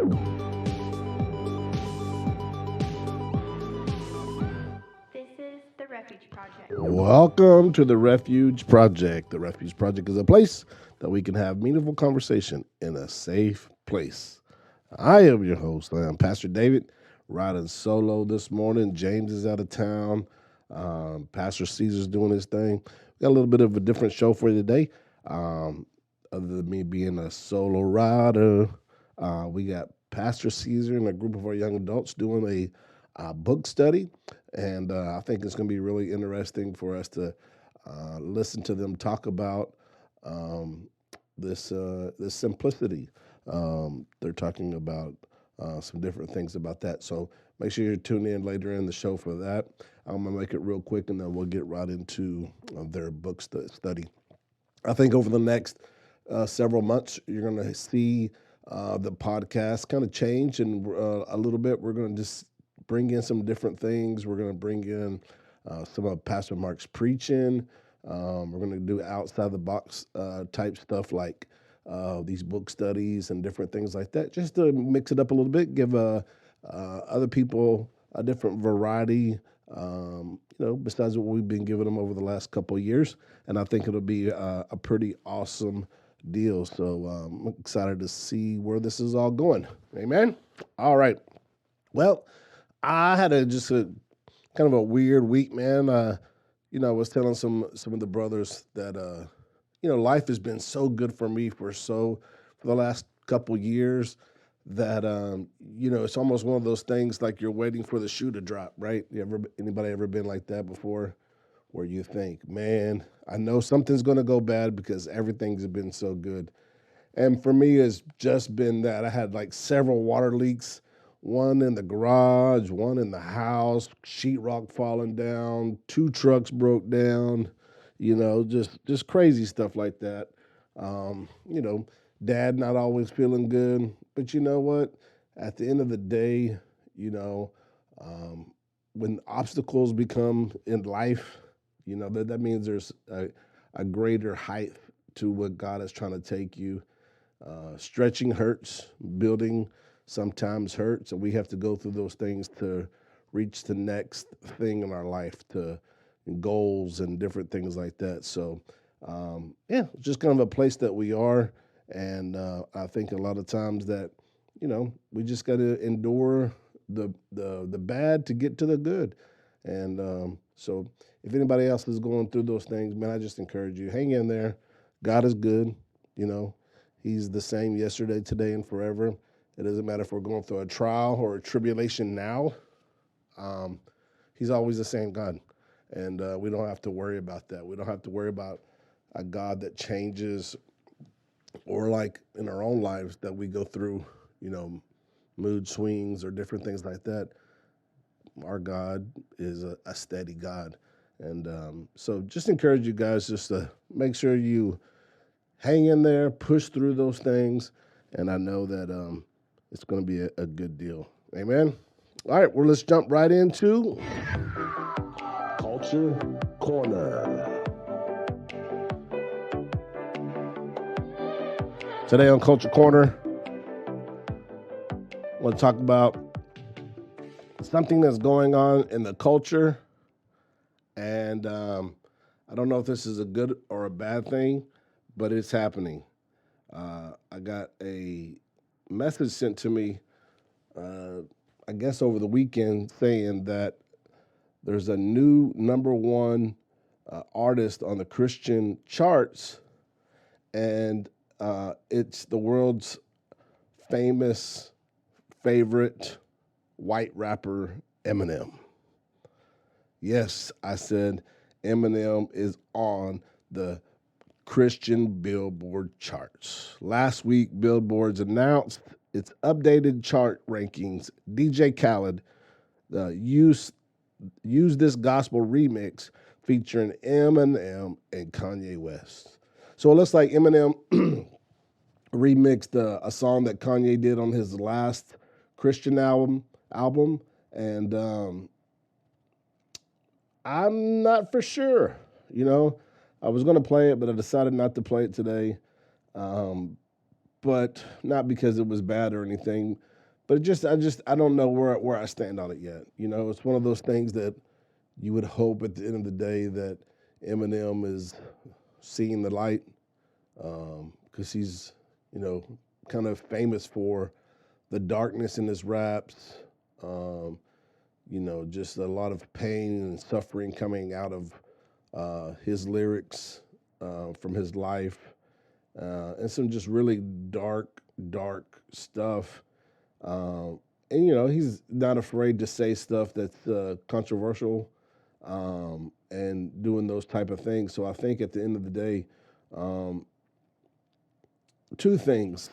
This is the Refuge Project. Welcome to the Refuge Project. The Refuge Project is a place that we can have meaningful conversation in a safe place. I am your host. I am Pastor David, riding solo this morning. James is out of town. Pastor Cesar's doing his thing. We got a little bit of a different show for you today. Other than me being a solo rider, we got Pastor Cesar and a group of our young adults doing a book study. And I think it's going to be really interesting for us to listen to them talk about this simplicity. They're talking about some different things about that. So make sure you tune in later in the show for that. I'm going to make it real quick, and then we'll get right into their book study. I think over the next several months, you're going to see the podcast kind of change and a little bit. We're going to just bring in some different things. We're going to bring in some of Pastor Mark's preaching. We're going to do outside the box type stuff like these book studies and different things like that, just to mix it up a little bit, give other people a different variety, besides what we've been giving them over the last couple of years. And I think it'll be a pretty awesome deal. So I'm excited to see where this is all going. Amen. All right. Well, I had just a kind of a weird week, man. I was telling some of the brothers that life has been so good for me for the last couple years that it's almost one of those things like you're waiting for the shoe to drop, right? Anybody ever been like that before, where you think, man, I know something's going to go bad because everything's been so good. And for me, it's just been that I had like several water leaks. One in the garage, one in the house, sheetrock falling down, 2 trucks broke down, just crazy stuff like that. Dad not always feeling good, but you know what? At the end of the day, when obstacles become in life, that means there's a greater height to what God is trying to take you. Stretching hurts, building sometimes hurts, and we have to go through those things to reach the next thing in our life, to goals and different things like that. So, just kind of a place that we are, and I think a lot of times that we just got to endure the bad to get to the good. And so, if anybody else is going through those things, man, I just encourage you, hang in there. God is good. He's the same yesterday, today, and forever. It doesn't matter if we're going through a trial or a tribulation now. He's always the same God. And we don't have to worry about that. We don't have to worry about a God that changes, or like in our own lives that we go through, mood swings or different things like that. Our God is a steady God. And so just encourage you guys just to make sure you hang in there, push through those things. And I know that it's going to be a good deal. Amen. All right, well, let's jump right into Culture Corner. Today on Culture Corner, I want to talk about something that's going on in the culture. And I don't know if this is a good or a bad thing, but it's happening. I got a message sent to me, I guess over the weekend, saying that there's a new number one artist on the Christian charts, and it's the world's famous favorite white rapper, Eminem. Yes, I said Eminem is on the Christian Billboard charts. Last week, Billboard's announced its updated chart rankings. DJ Khaled used this gospel remix featuring Eminem and Kanye West. So it looks like Eminem remixed a song that Kanye did on his last Christian album, and I'm not for sure. I was going to play it, but I decided not to play it today. But not because it was bad or anything, but I don't know where I stand on it yet. You know, it's one of those things that you would hope at the end of the day that Eminem is seeing the light, because he's, you know, kind of famous for the darkness in his raps. You know, just a lot of pain and suffering coming out of his lyrics from his life, and some just really dark stuff. And you know, he's not afraid to say stuff that's controversial, and doing those type of things. So I think at the end of the day, two things.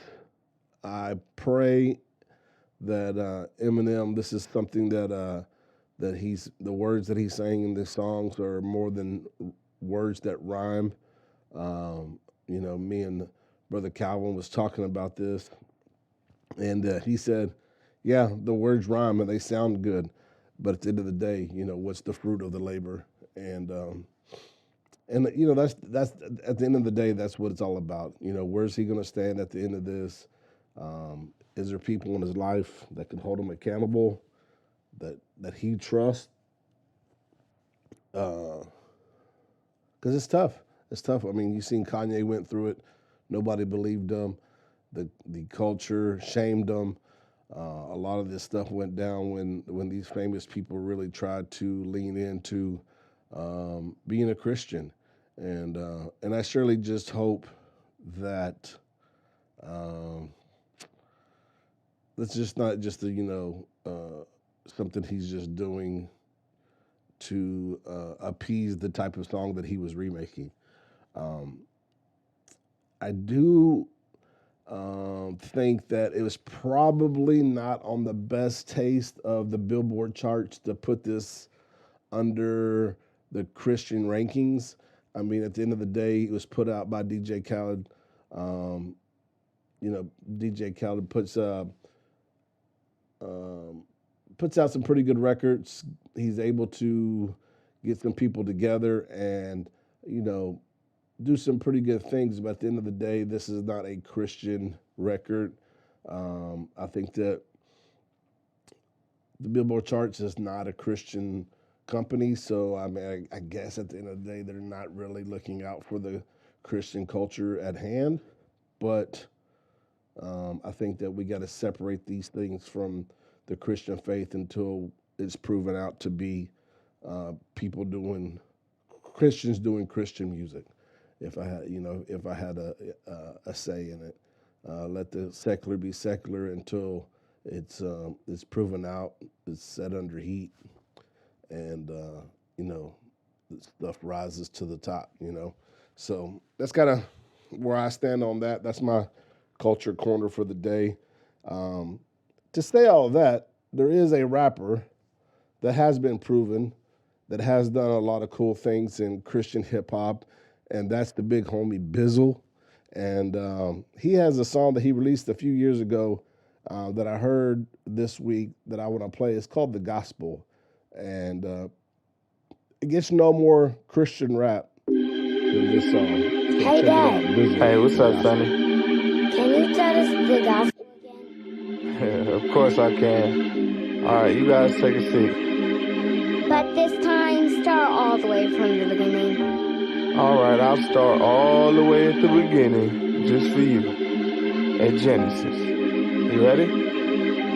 I pray that Eminem, this is something that the words that he's saying in the songs are more than words that rhyme. You know, me and Brother Calvin was talking about this, and he said, yeah, the words rhyme and they sound good, but at the end of the day, you know, what's the fruit of the labor? And you know, that's at the end of the day, that's what it's all about. You know, where's he going to stand at the end of this? Is there people in his life that can hold him accountable, that he trusts? Because it's tough. It's tough. I mean, you've seen Kanye went through it. Nobody believed him. The culture shamed him. A lot of this stuff went down when these famous people really tried to lean into being a Christian, and I surely just hope that it's just not just something he's just doing to appease the type of song that he was remaking. I do think that it was probably not on the best taste of the Billboard charts to put this under the Christian rankings. I mean, at the end of the day, it was put out by DJ Khaled. You know, DJ Khaled puts out some pretty good records. He's able to get some people together and, you know, do some pretty good things. But at the end of the day, this is not a Christian record. I think that the Billboard charts is not a Christian company. So, I mean, I guess at the end of the day, they're not really looking out for the Christian culture at hand. But I think that we got to separate these things from the Christian faith until it's proven out to be Christians doing Christian music. If I had a say in it, let the secular be secular until it's proven out, it's set under heat, and you know, stuff rises to the top. You know, so that's kind of where I stand on that. That's my culture corner for the day. To say all of that, there is a rapper that has been proven that has done a lot of cool things in Christian hip hop, and that's the big homie Bizzle. And he has a song that he released a few years ago that I heard this week that I want to play. It's called The Gospel, and it gets no more Christian rap than this song. So Hey, Dad. Hey, what's up, Sonny? Can you tell us the gospel again? Of course I can. All right, you guys take a seat. But this time, start all the way from the beginning. All right, I'll start all the way at the beginning, just for you, at Genesis. You ready?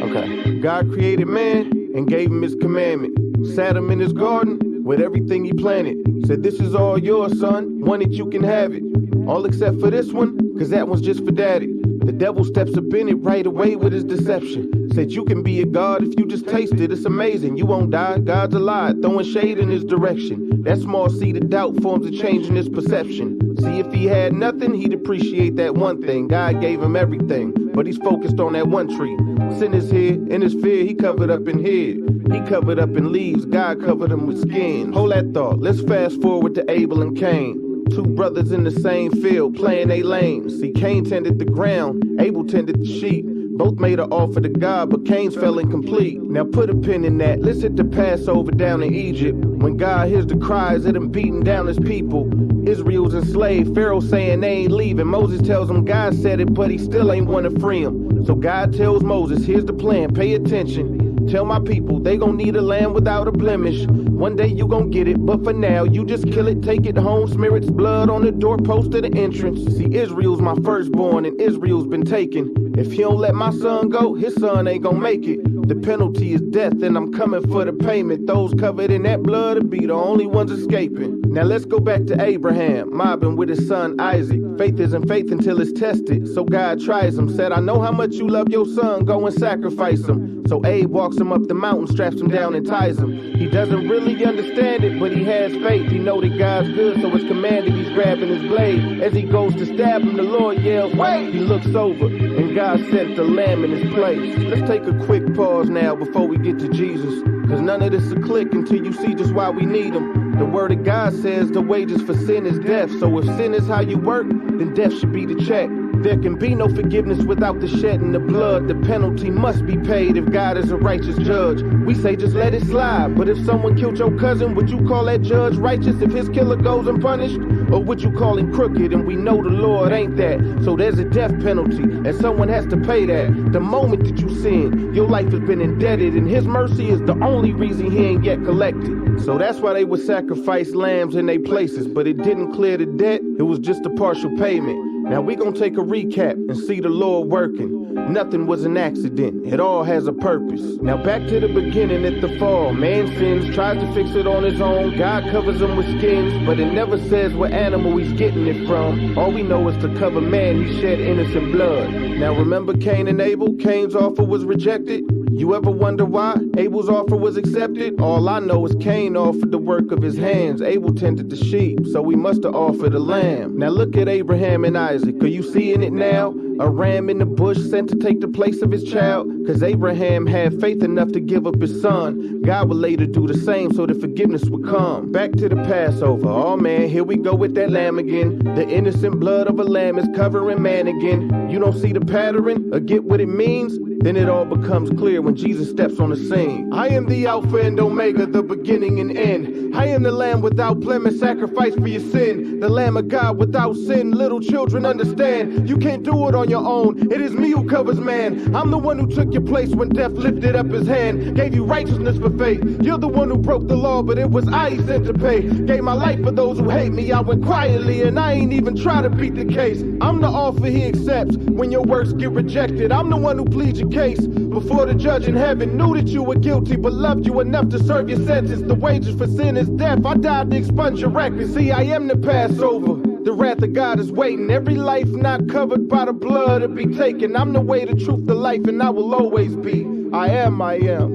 Okay. God created man and gave him his commandment. Sat him in his garden with everything he planted. Said, this is all yours, son. Want it, you can have it. All except for this one, cause that one's just for daddy. The devil steps up in it right away with his deception. Said you can be a god if you just taste it. It's amazing. You won't die. God's alive, throwing shade in his direction. That small seed of doubt forms a change in his perception. See, if he had nothing, he'd appreciate that one thing. God gave him everything, but he's focused on that one tree. Sin is here, in his fear, he covered up in hid. He covered up in leaves, God covered him with skin. Hold that thought. Let's fast forward to Abel and Cain. Two brothers in the same field, playing they lane. See, Cain tended the ground, Abel tended the sheep. Both made an offer to God, but Cain's fell incomplete. Now put a pin in that. Let's hit the Passover down in Egypt. When God hears the cries of them beating down his people, Israel's enslaved, Pharaoh saying they ain't leaving. Moses tells him God said it, but he still ain't want to free him. So God tells Moses, here's the plan, pay attention. Tell my people they gon' need a lamb without a blemish. One day you gon' get it, but for now you just kill it, take it home, smear its blood on the doorpost of the entrance. See, Israel's my firstborn and Israel's been taken. If he don't let my son go, his son ain't gon' make it. The penalty is death and I'm coming for the payment. Those covered in that blood will be the only ones escaping. Now let's go back to Abraham, mobbing with his son Isaac. Faith isn't faith until it's tested, so God tries him. Said, I know how much you love your son, go and sacrifice him. So Abe walks him up the mountain, straps him down and ties him. He doesn't really understand it, but he has faith. He know that God's good, so it's commanded he's grabbing his blade. As he goes to stab him, the Lord yells, wait! He looks over, and God sent the lamb in his place. Let's take a quick pause now before we get to Jesus, cause none of this will click until you see just why we need him. The word of God says the wages for sin is death, so if sin is how you work, then death should be the check. There can be no forgiveness without the shedding of blood. The penalty must be paid if God is a righteous judge. We say just let it slide, but if someone killed your cousin, would you call that judge righteous if his killer goes unpunished? Or would you call him crooked? And we know the Lord ain't that. So there's a death penalty, and someone has to pay that. The moment that you sin, your life has been indebted, and his mercy is the only reason he ain't yet collected. So that's why they would sacrifice lambs in their places, but it didn't clear the debt, it was just a partial payment. Now we gonna take a recap and see the Lord working. Nothing was an accident, it all has a purpose. Now back to the beginning at the fall. Man sins, tries to fix it on his own. God covers him with skins, but it never says what animal he's getting it from. All we know is to cover man, he shed innocent blood. Now remember Cain and Abel? Cain's offer was rejected. You ever wonder why Abel's offer was accepted? All I know is Cain offered the work of his hands. Abel tended the sheep, so he must have offered a lamb. Now look at Abraham and Isaac. Are you seeing it now? A ram in the bush sent to take the place of his child? Cause Abraham had faith enough to give up his son. God would later do the same so that forgiveness would come. Back to the Passover. Oh man, here we go with that lamb again. The innocent blood of a lamb is covering man again. You don't see the pattern or get what it means? Then it all becomes clear when Jesus steps on the scene. I am the Alpha and Omega, the beginning and end. I am the Lamb without blemish, sacrifice for your sin. The Lamb of God without sin, little children understand. You can't do it on your own, it is me who covers man. I'm the one who took your place when death lifted up his hand. Gave you righteousness for faith. You're the one who broke the law, but it was I he sent to pay. Gave my life for those who hate me. I went quietly and I ain't even try to beat the case. I'm the offer he accepts when your works get rejected. I'm the one who pleads your case before the judge in heaven. Knew that you were guilty, but loved you enough to serve your sentence. The wages for sin is death. I died to expunge your record. See, I am the Passover. The wrath of God is waiting. Every life not covered by the blood to be taken. I'm the way, the truth, the life, and I will always be. I am.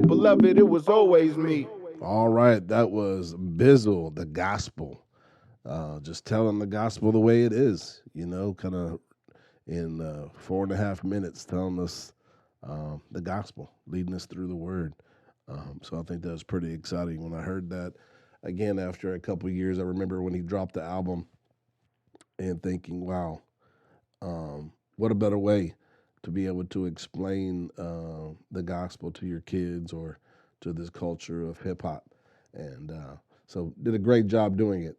Beloved, it was always me. All right, that was Bizzle, the gospel. Just telling the gospel the way it is, kind of in 4.5 minutes telling us the gospel, leading us through the word. So I think that was pretty exciting when I heard that. Again, after a couple of years, I remember when he dropped the album and thinking, wow, what a better way to be able to explain the gospel to your kids or to this culture of hip hop. And so did a great job doing it.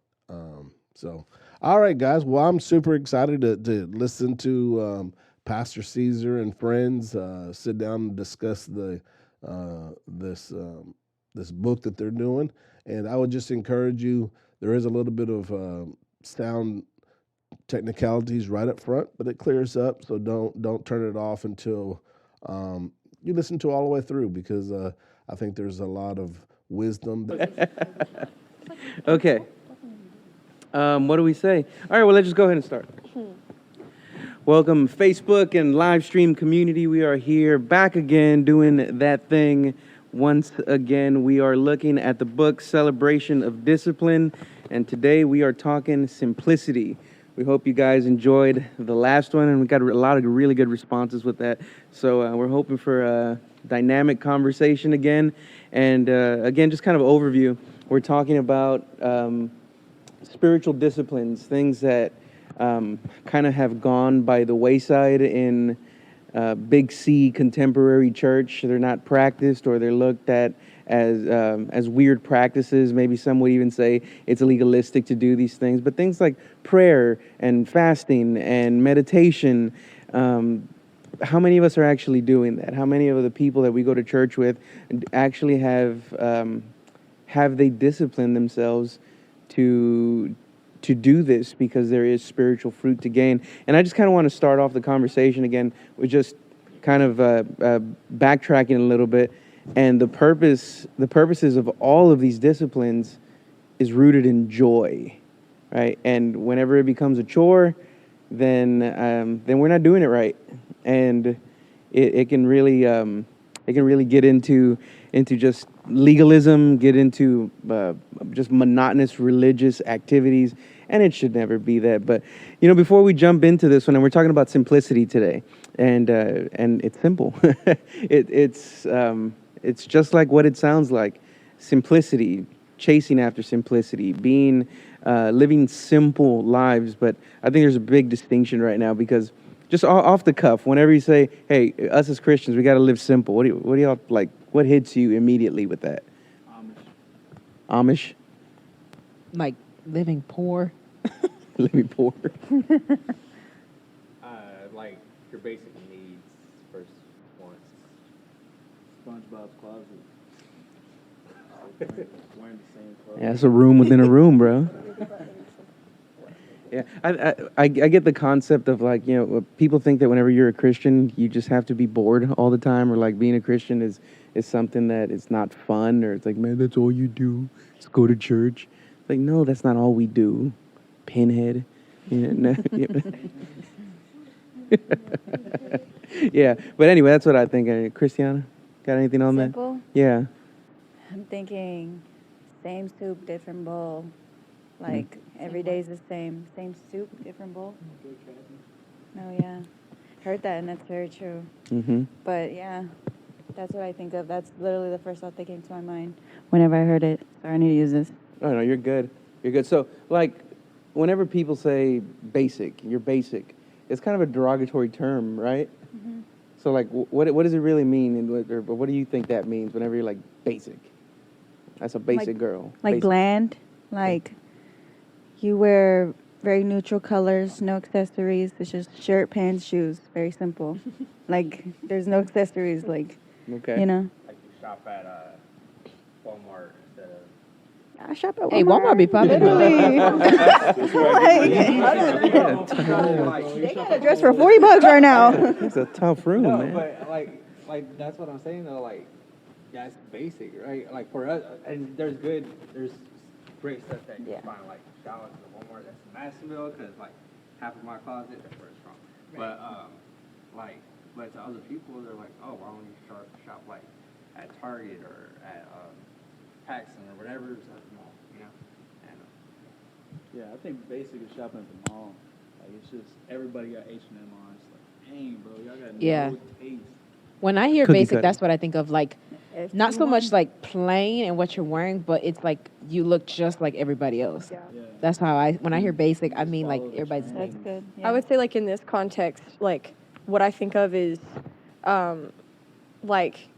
All right, guys. Well, I'm super excited to listen to Pastor Cesar and friends sit down and discuss this book that they're doing. And I would just encourage you, there is a little bit of sound technicalities right up front, but it clears up. So don't turn it off until you listen to it all the way through, because I think there's a lot of wisdom. Okay. What do we say? All right, well, let's just go ahead and start. Welcome, Facebook and live stream community. We are here back again doing that thing once again. We are looking at the book Celebration of Discipline, and today we are talking simplicity. We hope you guys enjoyed the last one, and we got a lot of really good responses with that. So we're hoping for a dynamic conversation again. And again, just kind of overview. We're talking about spiritual disciplines, things that kind of have gone by the wayside in big C contemporary church. They're not practiced, or they're looked at as weird practices. Maybe some would even say it's legalistic to do these things. But things like prayer and fasting and meditation, how many of us are actually doing that? How many of the people that we go to church with actually have they disciplined themselves to do this, because there is spiritual fruit to gain? And I just kind of want to start off the conversation again with just kind of backtracking a little bit. And the purposes of all of these disciplines is rooted in joy, right? And whenever it becomes a chore, then we're not doing it right, and it can really get into just legalism, get into just monotonous religious activities, and it should never be that. But before we jump into this one, and we're talking about simplicity today, and it's simple. It's just like what it sounds like: simplicity, chasing after simplicity, being living simple lives. But I think there's a big distinction right now, because just off the cuff, whenever you say, "Hey, us as Christians, we got to live simple," what do y'all like? What hits you immediately with that? Amish? Like living poor. Living poor. Like your basic needs first wants. SpongeBob's closet. Wearing the same clothes. Yeah, it's a room within a room, bro. Yeah, I get the concept of, like, people think that whenever you're a Christian, you just have to be bored all the time, or like being a Christian is something that it's not fun, or it's like, man, that's all you do, just go to church. Like, no, that's not all we do. Pinhead. No, yeah, but anyway, that's what I think. Christiana, got anything on Simple? that? Yeah. I'm thinking same soup, different bowl. Like every day's the same. Same soup, different bowl. Oh, yeah. Heard that, and that's very true. Mm-hmm. But, yeah, that's what I think of. That's literally the first thought that came to my mind whenever I heard it. Sorry, I need to use this. Oh, no, you're good. You're good. So, like, whenever people say basic, you're basic, it's kind of a derogatory term, right? Mm-hmm. So, like, what does it really mean? And what do you think that means whenever you're like basic? That's a basic girl. Like basic. bland. Like you wear very neutral colors, no accessories. It's just shirt, pants, shoes. Very simple. Like there's no accessories. Like, Okay. Like you shop at Walmart instead of. I shop at Walmart. Hey, Walmart be popping. Literally. They got a dress for $40 right now. It's a tough room, No, man. but like that's what I'm saying though. Like, yeah, it's basic, right? Like for us, and there's great stuff that you Yeah. find, like showers at Walmart. That's in Madisonville, because like half of my closet, that's where it's from. But but to other people, they're like, oh, why don't you shop like at Target or at Paxson or whatever is at the mall, And, Yeah, I think basic is shopping at the mall. Like, it's just everybody got H&M on. It's like, dang, bro, y'all got Yeah. no taste. When I hear Cookie basic, cutter. that's what I think of. Like, not so much like plain and what you're wearing, but it's like you look just like everybody else. Yeah. Yeah. That's how when I hear basic, I mean like follow the everybody's the trend. That's same. good. I would say, like, in this context, like, what I think of is, like,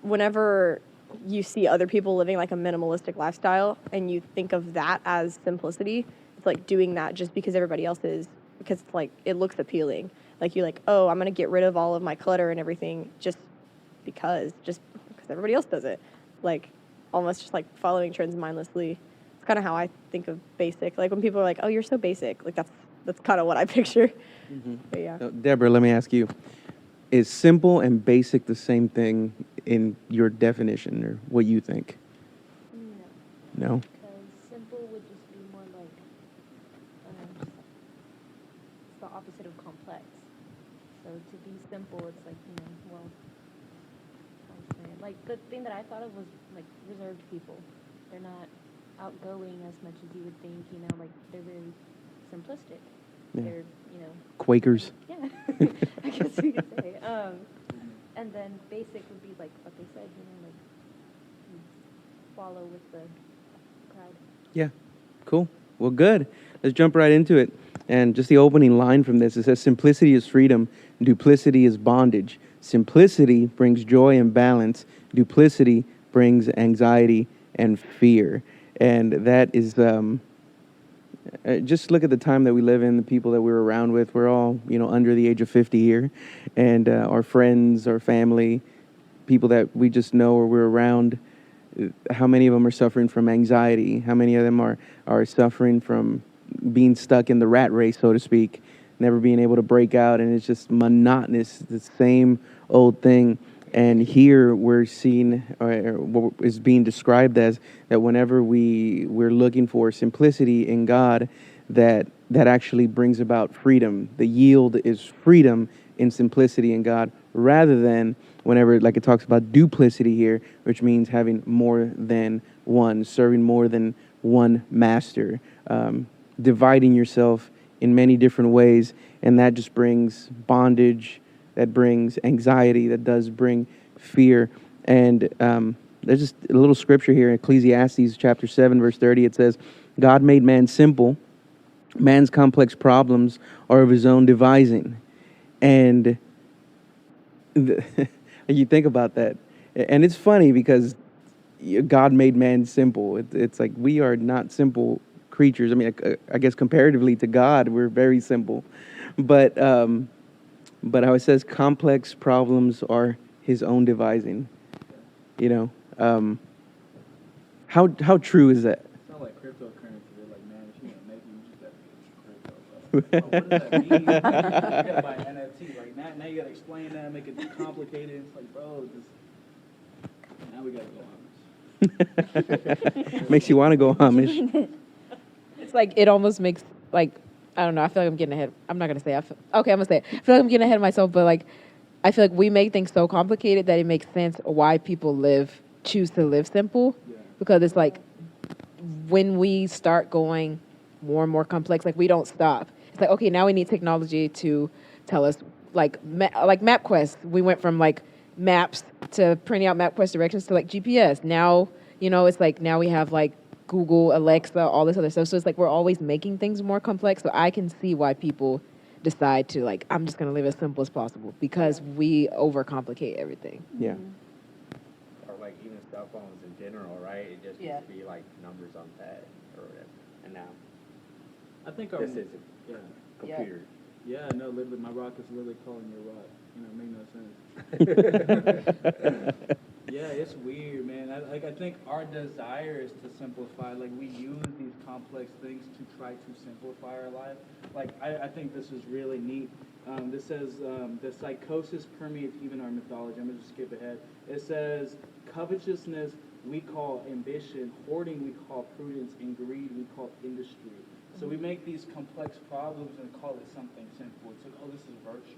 whenever you see other people living, like, a minimalistic lifestyle and you think of that as simplicity, it's like doing that just because everybody else is, because, it's like, it looks appealing. Like, you're like, oh, I'm going to get rid of all of my clutter and everything just because everybody else does it. Like, almost just, like, following trends mindlessly. It's kind of how I think of basic. Like, when people are like, oh, you're so basic, like, that's kind of what I picture. Mm-hmm. But yeah. So, Deborah, let me ask you: is simple and basic the same thing in your definition, or what you think? No. Because simple would just be more like, it's the opposite of complex. So to be simple, it's like, well, how to say it? Like, the thing that I thought of was, like, reserved people. They're not outgoing as much as you would think, like, they're very simplistic. Yeah. They're, Quakers. yeah, I guess you could say. And then basic would be like what they said, like you follow with the crowd. Yeah. Cool. Well, good. Let's jump right into it. And just the opening line from this, it says, simplicity is freedom, duplicity is bondage. Simplicity brings joy and balance. Duplicity brings anxiety and fear. And that is, just look at the time that we live in, the people that we're around with. We're all, under the age of 50 here. And our friends, our family, people that we just know or we're around, how many of them are suffering from anxiety? How many of them are suffering from being stuck in the rat race, so to speak, never being able to break out, and it's just monotonous, the same old thing. And here we're seeing, or what is being described as, that whenever we're looking for simplicity in God, that actually brings about freedom. The yield is freedom in simplicity in God, rather than whenever, like it talks about duplicity here, which means having more than one, serving more than one master, dividing yourself in many different ways, and that just brings bondage, that brings anxiety, that does bring fear. And there's just a little scripture here in Ecclesiastes chapter 7, verse 30. It says, God made man simple. Man's complex problems are of his own devising. And you think about that. And it's funny because God made man simple. It's like we are not simple creatures. I mean, I guess comparatively to God, we're very simple. But how it says complex problems are his own devising. How true is that? It's not like cryptocurrency. They're like, man, if you want to make it, you just got to get crypto. Bro. What does that mean? You gotta buy NFT. Like now you gotta explain that, make it complicated. It's like, bro, now we gotta go Amish. Makes you want to go Amish. It's like it almost makes like, I don't know. I feel like I'm getting ahead. I'm not gonna say. Okay, I'm gonna say it. I feel like I'm getting ahead of myself, but like, I feel like we make things so complicated that it makes sense why people choose to live simple, because it's like when we start going more and more complex, like we don't stop. It's like, okay, now we need technology to tell us, like MapQuest. We went from like maps to printing out MapQuest directions to like GPS. Now, it's like now we have like Google, Alexa, all this other stuff. So it's like we're always making things more complex. So I can see why people decide to like, I'm just going to live as simple as possible, because we overcomplicate everything. Yeah. Or like even cell phones in general, right? It just used to be like numbers on pad or whatever. And now I think this is a yeah. computer. Yeah, no, literally, my rock is literally calling your rock. It make no sense. Yeah, it's weird, man. I think our desire is to simplify. Like, we use these complex things to try to simplify our life. Like, I think this is really neat. This says, the psychosis permeates even our mythology. I'm going to just skip ahead. It says, covetousness we call ambition, hoarding we call prudence, and greed we call industry. So we make these complex problems and call it something simple. It's like, oh, this is virtuous.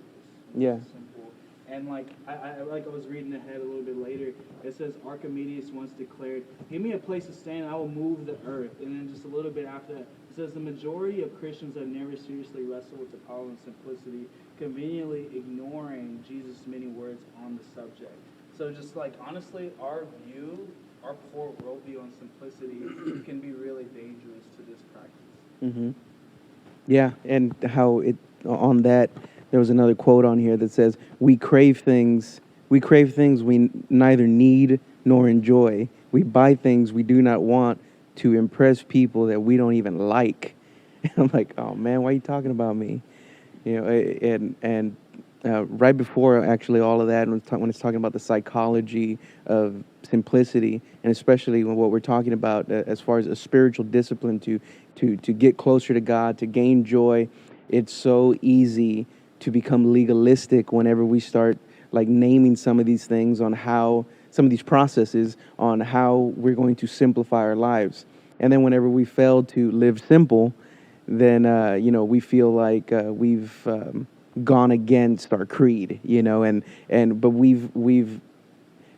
Yeah. This is simple. And like I was reading ahead a little bit later, it says Archimedes once declared, "Give me a place to stand, I will move the earth." And then just a little bit after that, it says the majority of Christians have never seriously wrestled with the power and simplicity, conveniently ignoring Jesus' many words on the subject. So just like honestly, our poor worldview on simplicity can be really dangerous to this practice. Mm-hmm. Yeah, and how on that, there was another quote on here that says, we crave things we neither need nor enjoy. We buy things we do not want to impress people that we don't even like. And I'm like, oh man, why are you talking about me? And right before actually all of that, when it's talking about the psychology of simplicity, and especially what we're talking about as far as a spiritual discipline to get closer to God, to gain joy, it's so easy to become legalistic whenever we start like naming some of these things on how, some of these processes on how we're going to simplify our lives. And then whenever we fail to live simple, then, we feel like we've gone against our creed, but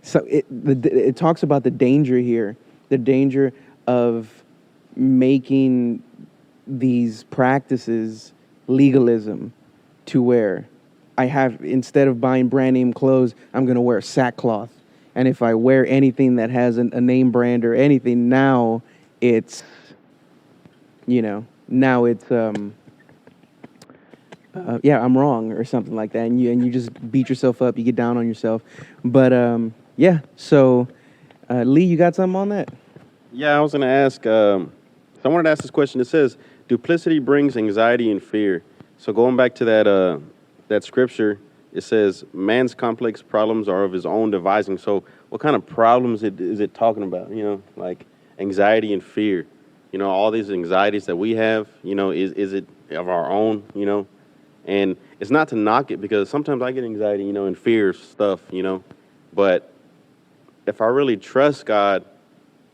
it talks about the danger here, the danger of making these practices legalism, to where instead of buying brand name clothes, I'm going to wear sackcloth. And if I wear anything that has a name brand or anything, now it's now it's yeah, I'm wrong or something like that, and you just beat yourself up, you get down on yourself. But yeah, so Lee, you got something on that? Yeah, I was going to ask, so I wanted to ask this question. It says, duplicity brings anxiety and fear. So going back to that scripture, it says, man's complex problems are of his own devising. So what kind of problems is it talking about? Like anxiety and fear. All these anxieties that we have, is it of our own, And it's not to knock it, because sometimes I get anxiety, and fear stuff, But if I really trust God,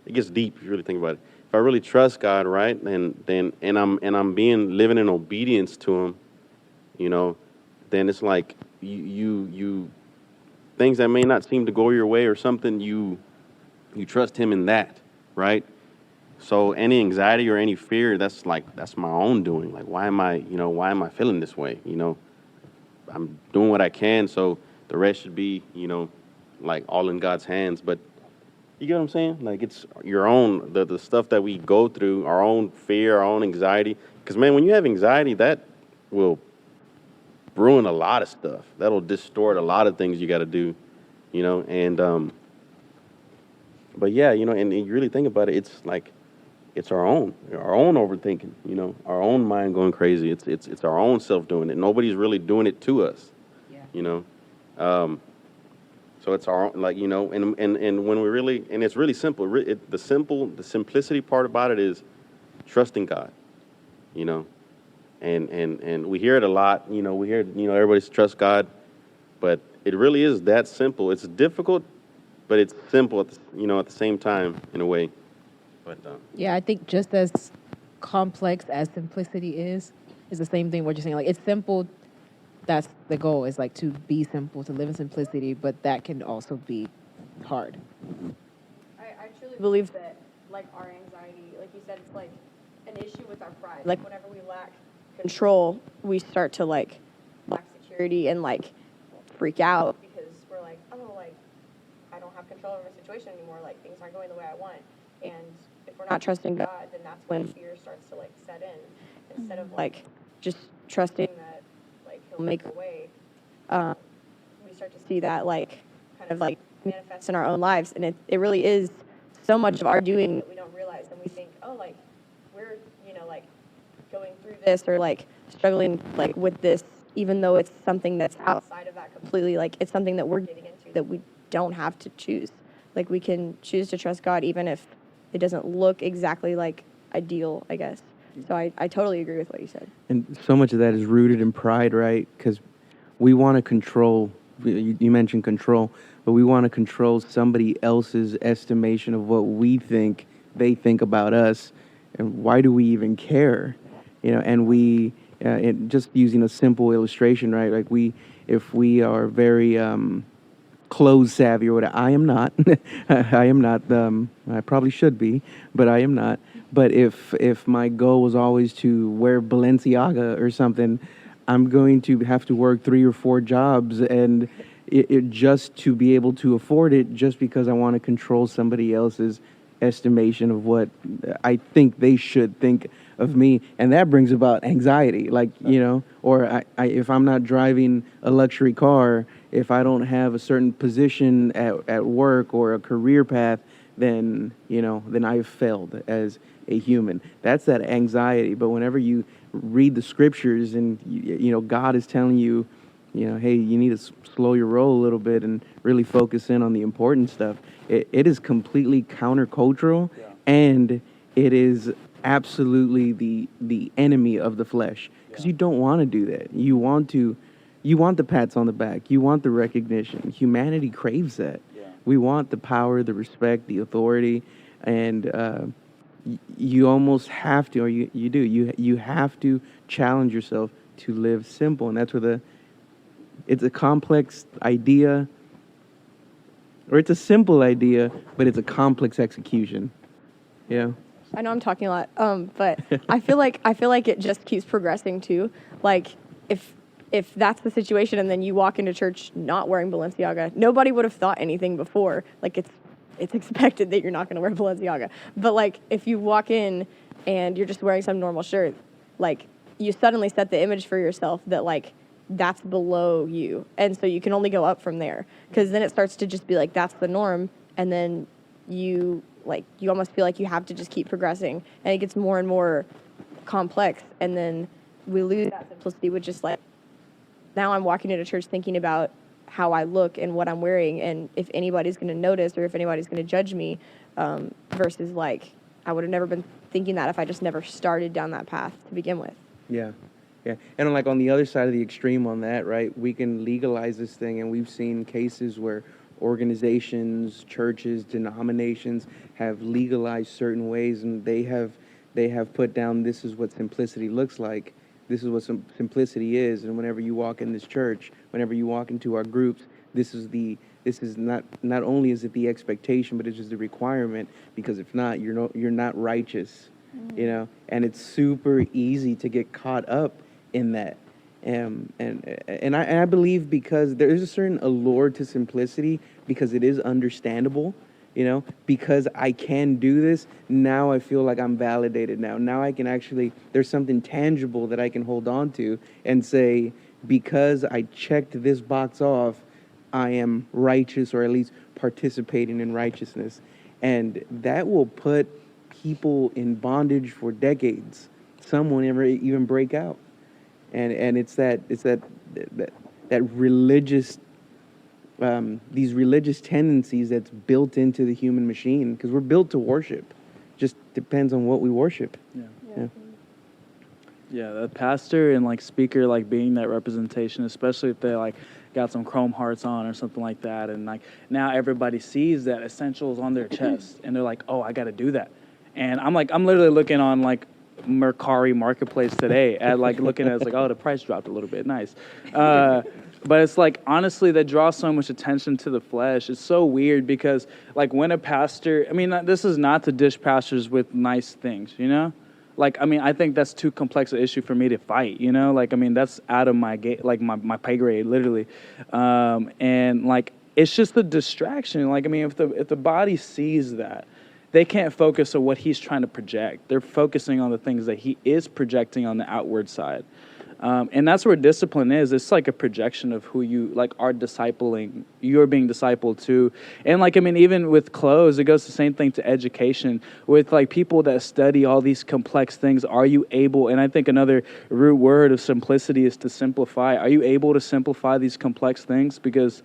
it gets deep if you really think about it. If I really trust God, right, and I'm living in obedience to Him, then it's like you things that may not seem to go your way or something, you trust Him in that, right? So any anxiety or any fear, that's my own doing. Like, why am I feeling this way? I'm doing what I can, so the rest should be, like all in God's hands. But you get what I'm saying? Like, it's your own, the stuff that we go through, our own fear, our own anxiety. Because, man, when you have anxiety, that will ruin a lot of stuff. That'll distort a lot of things you got to do, and but yeah, and you really think about it, it's like, it's our own overthinking, our own mind going crazy. It's our own self doing it. Nobody's really doing it to us, So it's our own, and when we really, and it's really simple. The simplicity part about it is trusting God, and we hear it a lot. We hear, everybody's trust God, but it really is that simple. It's difficult, but it's simple at the same time in a way. But Yeah, I think just as complex as simplicity is the same thing what you're saying. Like, it's simple. That's the goal, is like to be simple, to live in simplicity, but that can also be hard. I truly believe that, like, our anxiety, like you said, it's like an issue with our pride. Like, whenever we lack control, we start to, like, lack security and, like, freak out because we're like, oh, like, I don't have control over the situation anymore. Like, things aren't going the way I want. And if we're not trusting God, then that's when fear starts to, like, set in. Instead of, like, just trusting that, like, He'll make a way, we start to see that, like, kind of, like, manifest in our own lives. And it really is so much of our doing that we don't realize. And we think, oh, like, we're, like, going through this or, like, struggling, like, with this, even though it's something that's outside of that completely. Like, it's something that we're getting into that we don't have to choose. Like, we can choose to trust God even if it doesn't look exactly, like, ideal, I guess. So I totally agree with what you said. And so much of that is rooted in pride, right? Because we want to control, you mentioned control, but we want to control somebody else's estimation of what we think they think about us. And why do we even care? And we, just using a simple illustration, right? Like, if we are very clothes savvy or whatever, I am not. I am not. I probably should be, but I am not. But if my goal was always to wear Balenciaga or something, I'm going to have to work 3 or 4 jobs and it just to be able to afford it, just because I want to control somebody else's estimation of what I think they should think of me. And that brings about anxiety, like, or if I'm not driving a luxury car, if I don't have a certain position at work or a career path, then I've failed as a human. That's that anxiety. But whenever you read the scriptures and God is telling you, hey, you need to slow your roll a little bit and really focus in on the important stuff. It is completely countercultural, and it is absolutely the enemy of the flesh, because you don't want to do that. You want the pats on the back. You want the recognition. Humanity craves that. Yeah. We want the power, the respect, the authority, and you almost have to, or you do. You have to challenge yourself to live simple, and that's where it's a complex idea, or it's a simple idea, but it's a complex execution. Yeah. I know I'm talking a lot, but I feel like it just keeps progressing too. Like, if that's the situation and then you walk into church not wearing Balenciaga, nobody would have thought anything before. Like, it's it's expected that you're not going to wear Balenciaga. But like if you walk in and you're just wearing some normal shirt, like you suddenly set the image for yourself that like that's below you. And so you can only go up from there, because then it starts to just be like that's the norm, and then you almost feel like you have to just keep progressing, and it gets more and more complex, and then we lose that simplicity, which is like now I'm walking into church thinking about how I look and what I'm wearing and if anybody's going to notice or if anybody's going to judge me, versus like I would have never been thinking that if I just never started down that path to begin with. Yeah. Yeah. And like on the other side of the extreme on that, right, we can legalize this thing, and we've seen cases where organizations, churches, denominations have legalized certain ways, and they have put down, this is what simplicity looks like. This is what simplicity is. And whenever you walk in this church, whenever you walk into our groups, this is not only is it the expectation, but it's just the requirement, because if not, you're not righteous, you know. And it's super easy to get caught up in that. And I believe because there is a certain allure to simplicity, because it is understandable, you know, because I can do this. Now I feel like I'm validated now. Now I can actually, there's something tangible that I can hold on to and say, because I checked this box off, I am righteous, or at least participating in righteousness. And that will put people in bondage for decades. Some won't ever even break out. And it's that religious, these religious tendencies that's built into the human machine, because we're built to worship. Just depends on what we worship. Yeah, the pastor and like speaker, like being that representation, especially if they like got some chrome hearts on or something like that, and like now everybody sees that essentials on their chest, and they're like, oh, I got to do that. And I'm literally looking on like Mercari Marketplace today at like looking at it's like, oh, the price dropped a little bit, nice. But it's like, honestly, that draws so much attention to the flesh. It's so weird because like when a pastor, I mean, this is not to dish pastors with nice things, you know? Like, I mean, I think that's too complex an issue for me to fight, you know? Like, I mean, that's out of my my pay grade, literally. And like, it's just the distraction. Like, I mean, if the body sees that, they can't focus on what he's trying to project. They're focusing on the things that he is projecting on the outward side. And that's where discipline is. It's like a projection of who you like are discipling. You're being discipled to. And like, I mean, even with clothes, it goes the same thing to education. With like people that study all these complex things, are you able, and I think another root word of simplicity is to simplify. Are you able to simplify these complex things? Because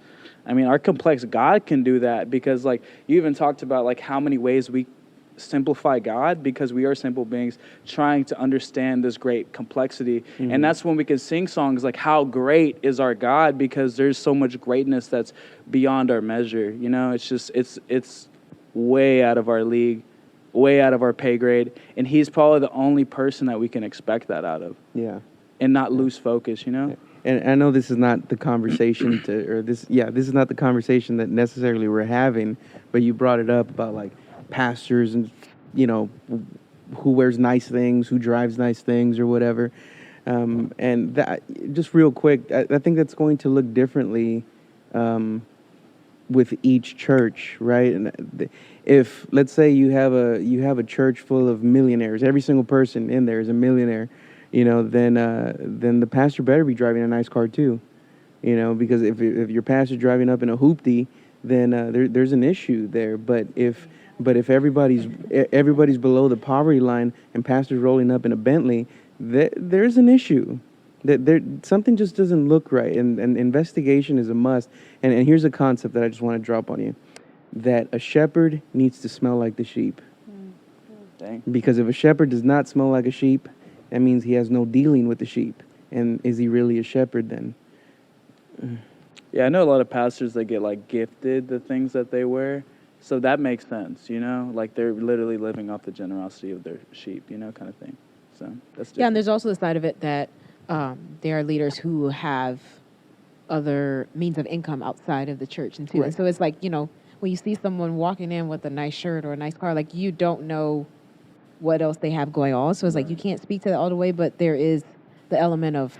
I mean, our complex God can do that, because like you even talked about like how many ways we simplify God, because we are simple beings trying to understand this great complexity. Mm-hmm. And that's when we can sing songs like how great is our God, because there's so much greatness that's beyond our measure. You know, it's just, it's way out of our league, way out of our pay grade. And he's probably the only person that we can expect that out of. Yeah. And not lose focus, you know? And I know this is not the conversation this is not the conversation that necessarily we're having, but you brought it up about like pastors and, you know, who wears nice things, who drives nice things or whatever. And that, just real quick, I think that's going to look differently with each church, right? And if, let's say you have a church full of millionaires, every single person in there is a millionaire, you know, then the pastor better be driving a nice car too, you know, because if your pastor's driving up in a hoopty, then there's an issue there. But if everybody's below the poverty line and pastor's rolling up in a Bentley, there's an issue. That something just doesn't look right, and investigation is a must. And here's a concept that I just want to drop on you, that a shepherd needs to smell like the sheep. Dang. Because if a shepherd does not smell like a sheep, that means he has no dealing with the sheep. And is he really a shepherd then? Yeah, I know a lot of pastors that get like gifted the things that they wear. So that makes sense, you know? Like they're literally living off the generosity of their sheep, you know, kind of thing. So that's different. Yeah, and there's also the side of it that there are leaders who have other means of income outside of the church. And too. Right. And so it's like, you know, when you see someone walking in with a nice shirt or a nice car, like you don't know what else they have going on. So it's like you can't speak to that all the way, but there is the element of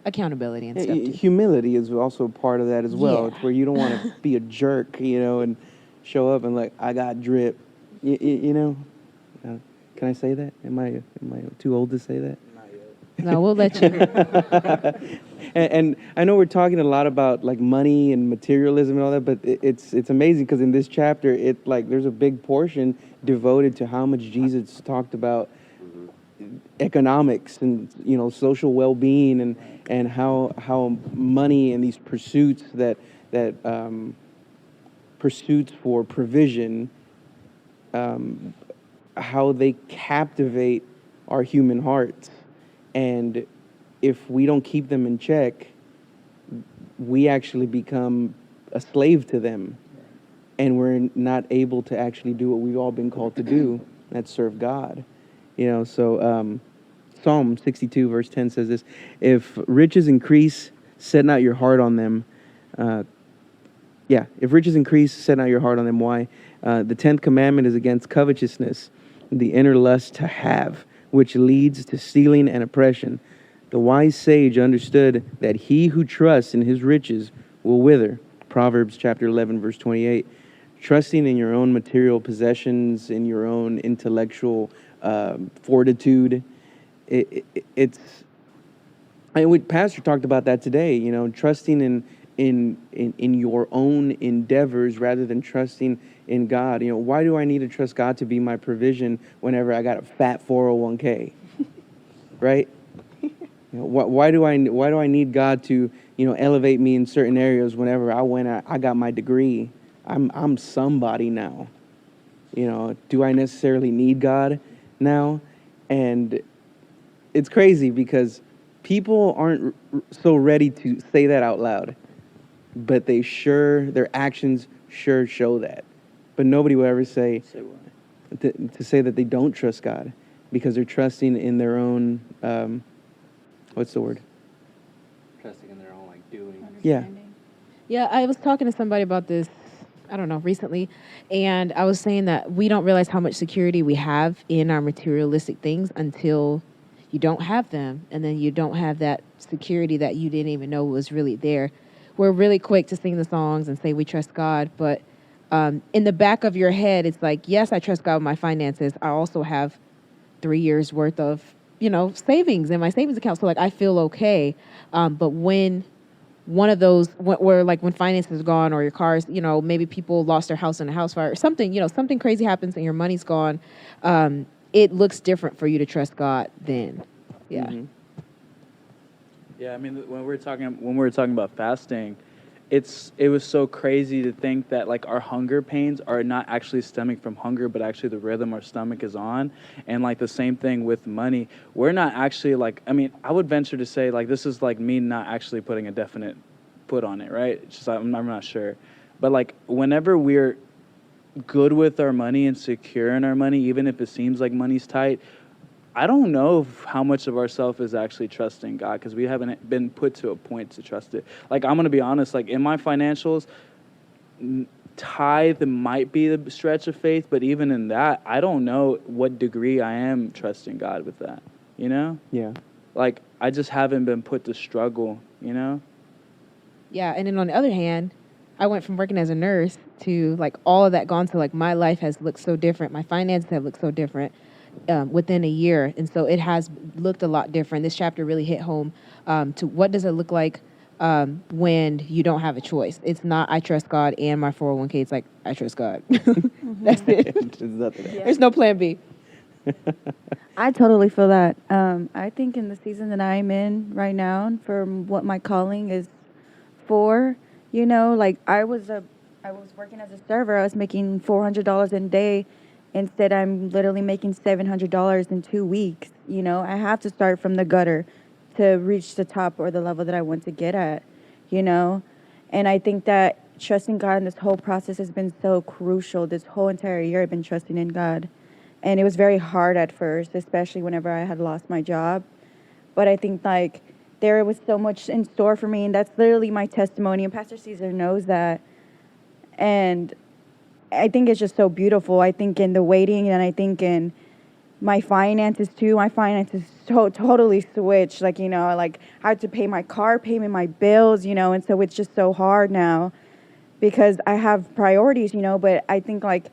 accountability and stuff too. Humility is also part of that as well. Yeah. It's where you don't want to be a jerk, you know, and show up and like, I got drip. You know? Can I say that? Am I too old to say that? No, we'll let you. And I know we're talking a lot about like money and materialism and all that, but it's amazing because in this chapter, it like there's a big portion devoted to how much Jesus talked about economics and social well-being and how money and these pursuits that pursuits for provision, how they captivate our human hearts. And if we don't keep them in check, we actually become a slave to them. And we're not able to actually do what we've all been called to do, that's serve God. So Psalm 62 verse 10 says this: if riches increase, set not your heart on them. If riches increase, set not your heart on them. Why? The 10th commandment is against covetousness, the inner lust to have, which leads to stealing and oppression. The wise sage understood that he who trusts in his riches will wither. Proverbs chapter 11, verse 28. Trusting in your own material possessions, in your own intellectual fortitude, Pastor talked about that today. Trusting in your own endeavors rather than trusting in God. Why do I need to trust God to be my provision whenever I got a fat 401k, right? Why do I need God to elevate me in certain areas whenever I got my degree? I'm somebody now. Do I necessarily need God now? And it's crazy because people aren't so ready to say that out loud, but their actions sure show that. But nobody will ever say to say that they don't trust God because they're trusting in their own, what's the word? Trusting in their own doing. Yeah. Yeah, I was talking to somebody about this, I don't know, recently, and I was saying that we don't realize how much security we have in our materialistic things until you don't have them, and then you don't have that security that you didn't even know was really there. We're really quick to sing the songs and say we trust God, but in the back of your head, it's like, yes, I trust God with my finances. I also have 3 years worth of, savings in my savings account. So I feel okay. But when one of those, when finance is gone or your cars, maybe people lost their house in a house fire or something, something crazy happens and your money's gone. It looks different for you to trust God then. Yeah. Mm-hmm. Yeah, I mean, when we were talking about fasting, it was so crazy to think that our hunger pains are not actually stemming from hunger, but actually the rhythm our stomach is on. And the same thing with money. We're not actually I would venture to say this is me not actually putting a definite put on it, right? It's just I'm not sure. But whenever we're good with our money and secure in our money, even if it seems like money's tight, I don't know how much of ourself is actually trusting God because we haven't been put to a point to trust it. I'm going to be honest, in my financials, tithe might be the stretch of faith, but even in that, I don't know what degree I am trusting God with that, Yeah. I just haven't been put to struggle, Yeah, and then on the other hand, I went from working as a nurse to all of that gone to my life has looked so different. My finances have looked so different. Within a year, and so it has looked a lot different. This chapter really hit home to what does it look like when you don't have a choice. It's not I trust God and my 401k. It's I trust God. That's it. There's no plan B. I totally feel that. I think in the season that I'm in right now, for what my calling is for, I was working as a server. I was making $400 a day. Instead, I'm literally making $700 in 2 weeks. I have to start from the gutter to reach the top or the level that I want to get at, And I think that trusting God in this whole process has been so crucial. This whole entire year I've been trusting in God. And it was very hard at first, especially whenever I had lost my job. But I think there was so much in store for me, and that's literally my testimony. And Pastor Cesar knows that. And I think it's just so beautiful. I think in the waiting, and I think in my finances too. My finances totally switched. I had to pay my car payment, my bills, and so it's just so hard now because I have priorities, you know, but I think like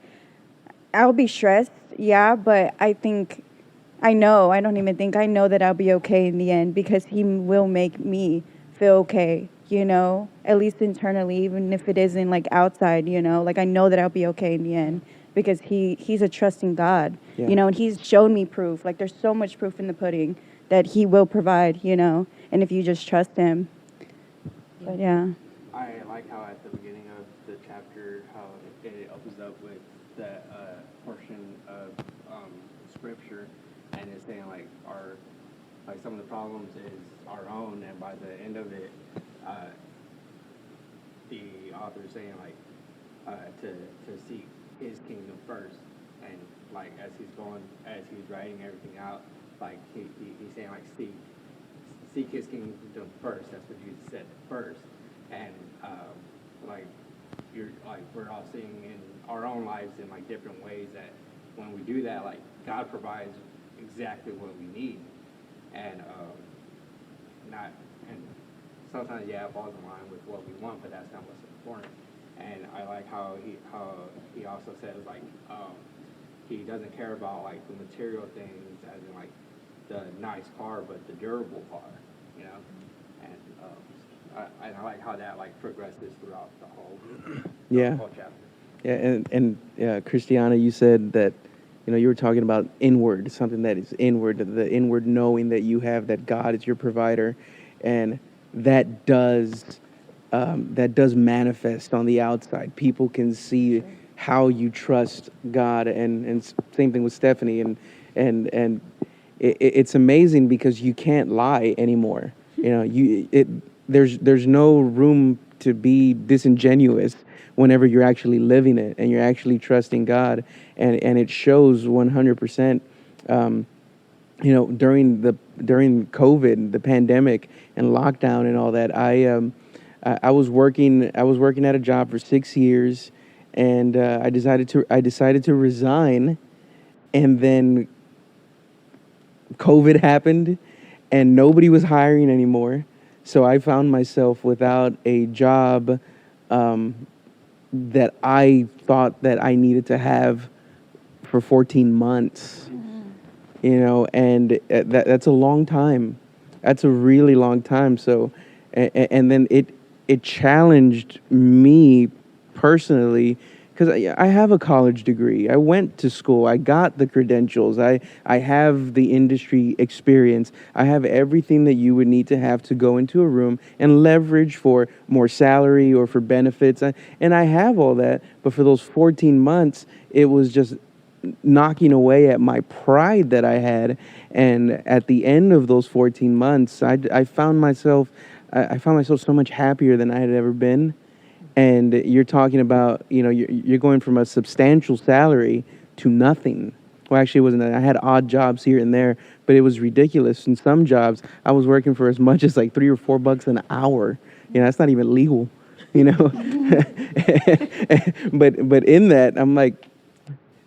I'll be stressed, yeah, but I think I know, I don't even think I know that I'll be okay in the end because he will make me feel okay, you know, at least internally, even if it isn't like outside, you know, like I know that I'll be okay in the end because he's a trusting God, Yeah. you know, and he's shown me proof. Like there's so much proof in the pudding that he will provide, you know, and if you just trust him. But yeah. I like how at the beginning of the chapter, how it opens up with that portion of scripture, and it's saying like some of the problems is our own, and by the end of it, the author is saying like to seek his kingdom first, and like as he's writing everything out, like he's saying like seek his kingdom first. That's what Jesus said first, and like we're all seeing in our own lives in like different ways that when we do that, like God provides exactly what we need, and sometimes it falls in line with what we want, but that's not what's important. And I like how he also says like he doesn't care about like the material things as in like the nice car, but the durable car, you know. And I like how that like progresses throughout the whole chapter. Yeah, and Christiana, you said that, you know, you were talking about inward, something that is inward, the inward knowing that you have that God is your provider, and that does manifest on the outside. People can see how you trust God, and same thing with Stephanie, and it's amazing because you can't lie anymore. You know, there's no room to be disingenuous whenever you're actually living it and you're actually trusting God, and it shows 100%. You know, during COVID, the pandemic and lockdown and all that, I was working at a job for 6 years, and I decided to resign, and then COVID happened, and nobody was hiring anymore. So I found myself without a job that I thought that I needed to have for 14 months. You know, and that's a long time. That's a really long time. So, and then it challenged me personally, because I have a college degree. I went to school. I got the credentials. I have the industry experience. I have everything that you would need to have to go into a room and leverage for more salary or for benefits. And I have all that. But for those 14 months, it was just knocking away at my pride that I had. And at the end of those 14 months, I found myself so much happier than I had ever been. And you're talking about, you know, you're going from a substantial salary to nothing. Well, actually, it wasn't that. I had odd jobs here and there, but it was ridiculous. In some jobs, I was working for as much as like $3 or $4 an hour. You know, that's not even legal, you know. But in that, I'm like,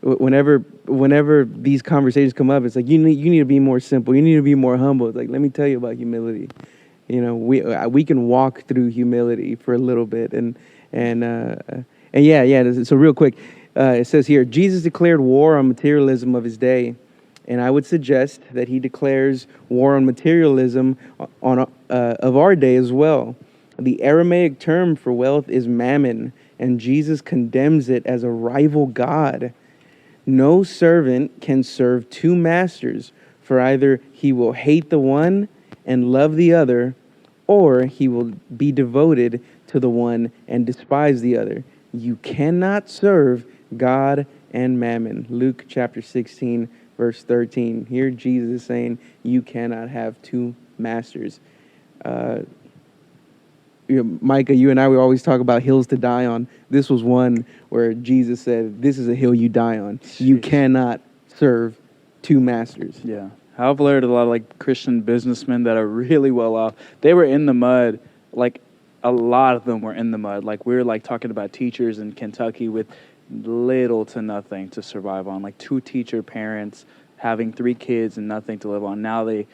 whenever these conversations come up, it's like you need to be more simple. You need to be more humble. It's like, let me tell you about humility. You know, we can walk through humility for a little bit, and yeah. So real quick, it says here, Jesus declared war on materialism of his day, and I would suggest that he declares war on materialism of our day as well. The Aramaic term for wealth is mammon, and Jesus condemns it as a rival god. No servant can serve two masters, for either he will hate the one and love the other, or he will be devoted to the one and despise the other. You cannot serve God and mammon. Luke chapter 16, verse 13. Here Jesus is saying you cannot have two masters. Micah, you and I, we always talk about hills to die on. This was one where Jesus said, this is a hill you die on. You cannot serve two masters. Yeah. I've learned a lot of like Christian businessmen that are really well off. They were in the mud. Like a lot of them were in the mud. Like we were like talking about teachers in Kentucky with little to nothing to survive on. Like 2 teacher parents having 3 kids and nothing to live on. Now they,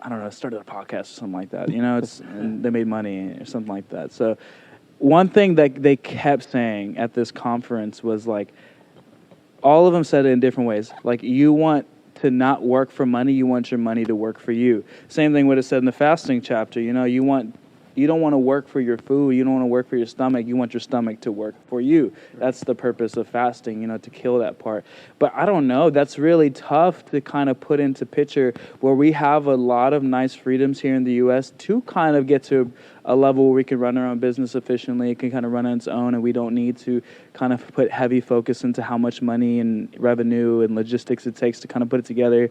I don't know, started a podcast or something like that. You know, and they made money or something like that. So one thing that they kept saying at this conference was like, all of them said it in different ways. Like, you want to not work for money, you want your money to work for you. Same thing what it said in the fasting chapter. You know, you don't want to work for your food, you don't want to work for your stomach, you want your stomach to work for you. That's the purpose of fasting, you know, to kill that part. But I don't know, that's really tough to kind of put into picture where we have a lot of nice freedoms here in the U.S. to kind of get to a level where we can run our own business efficiently, it can kind of run on its own, and we don't need to kind of put heavy focus into how much money and revenue and logistics it takes to kind of put it together.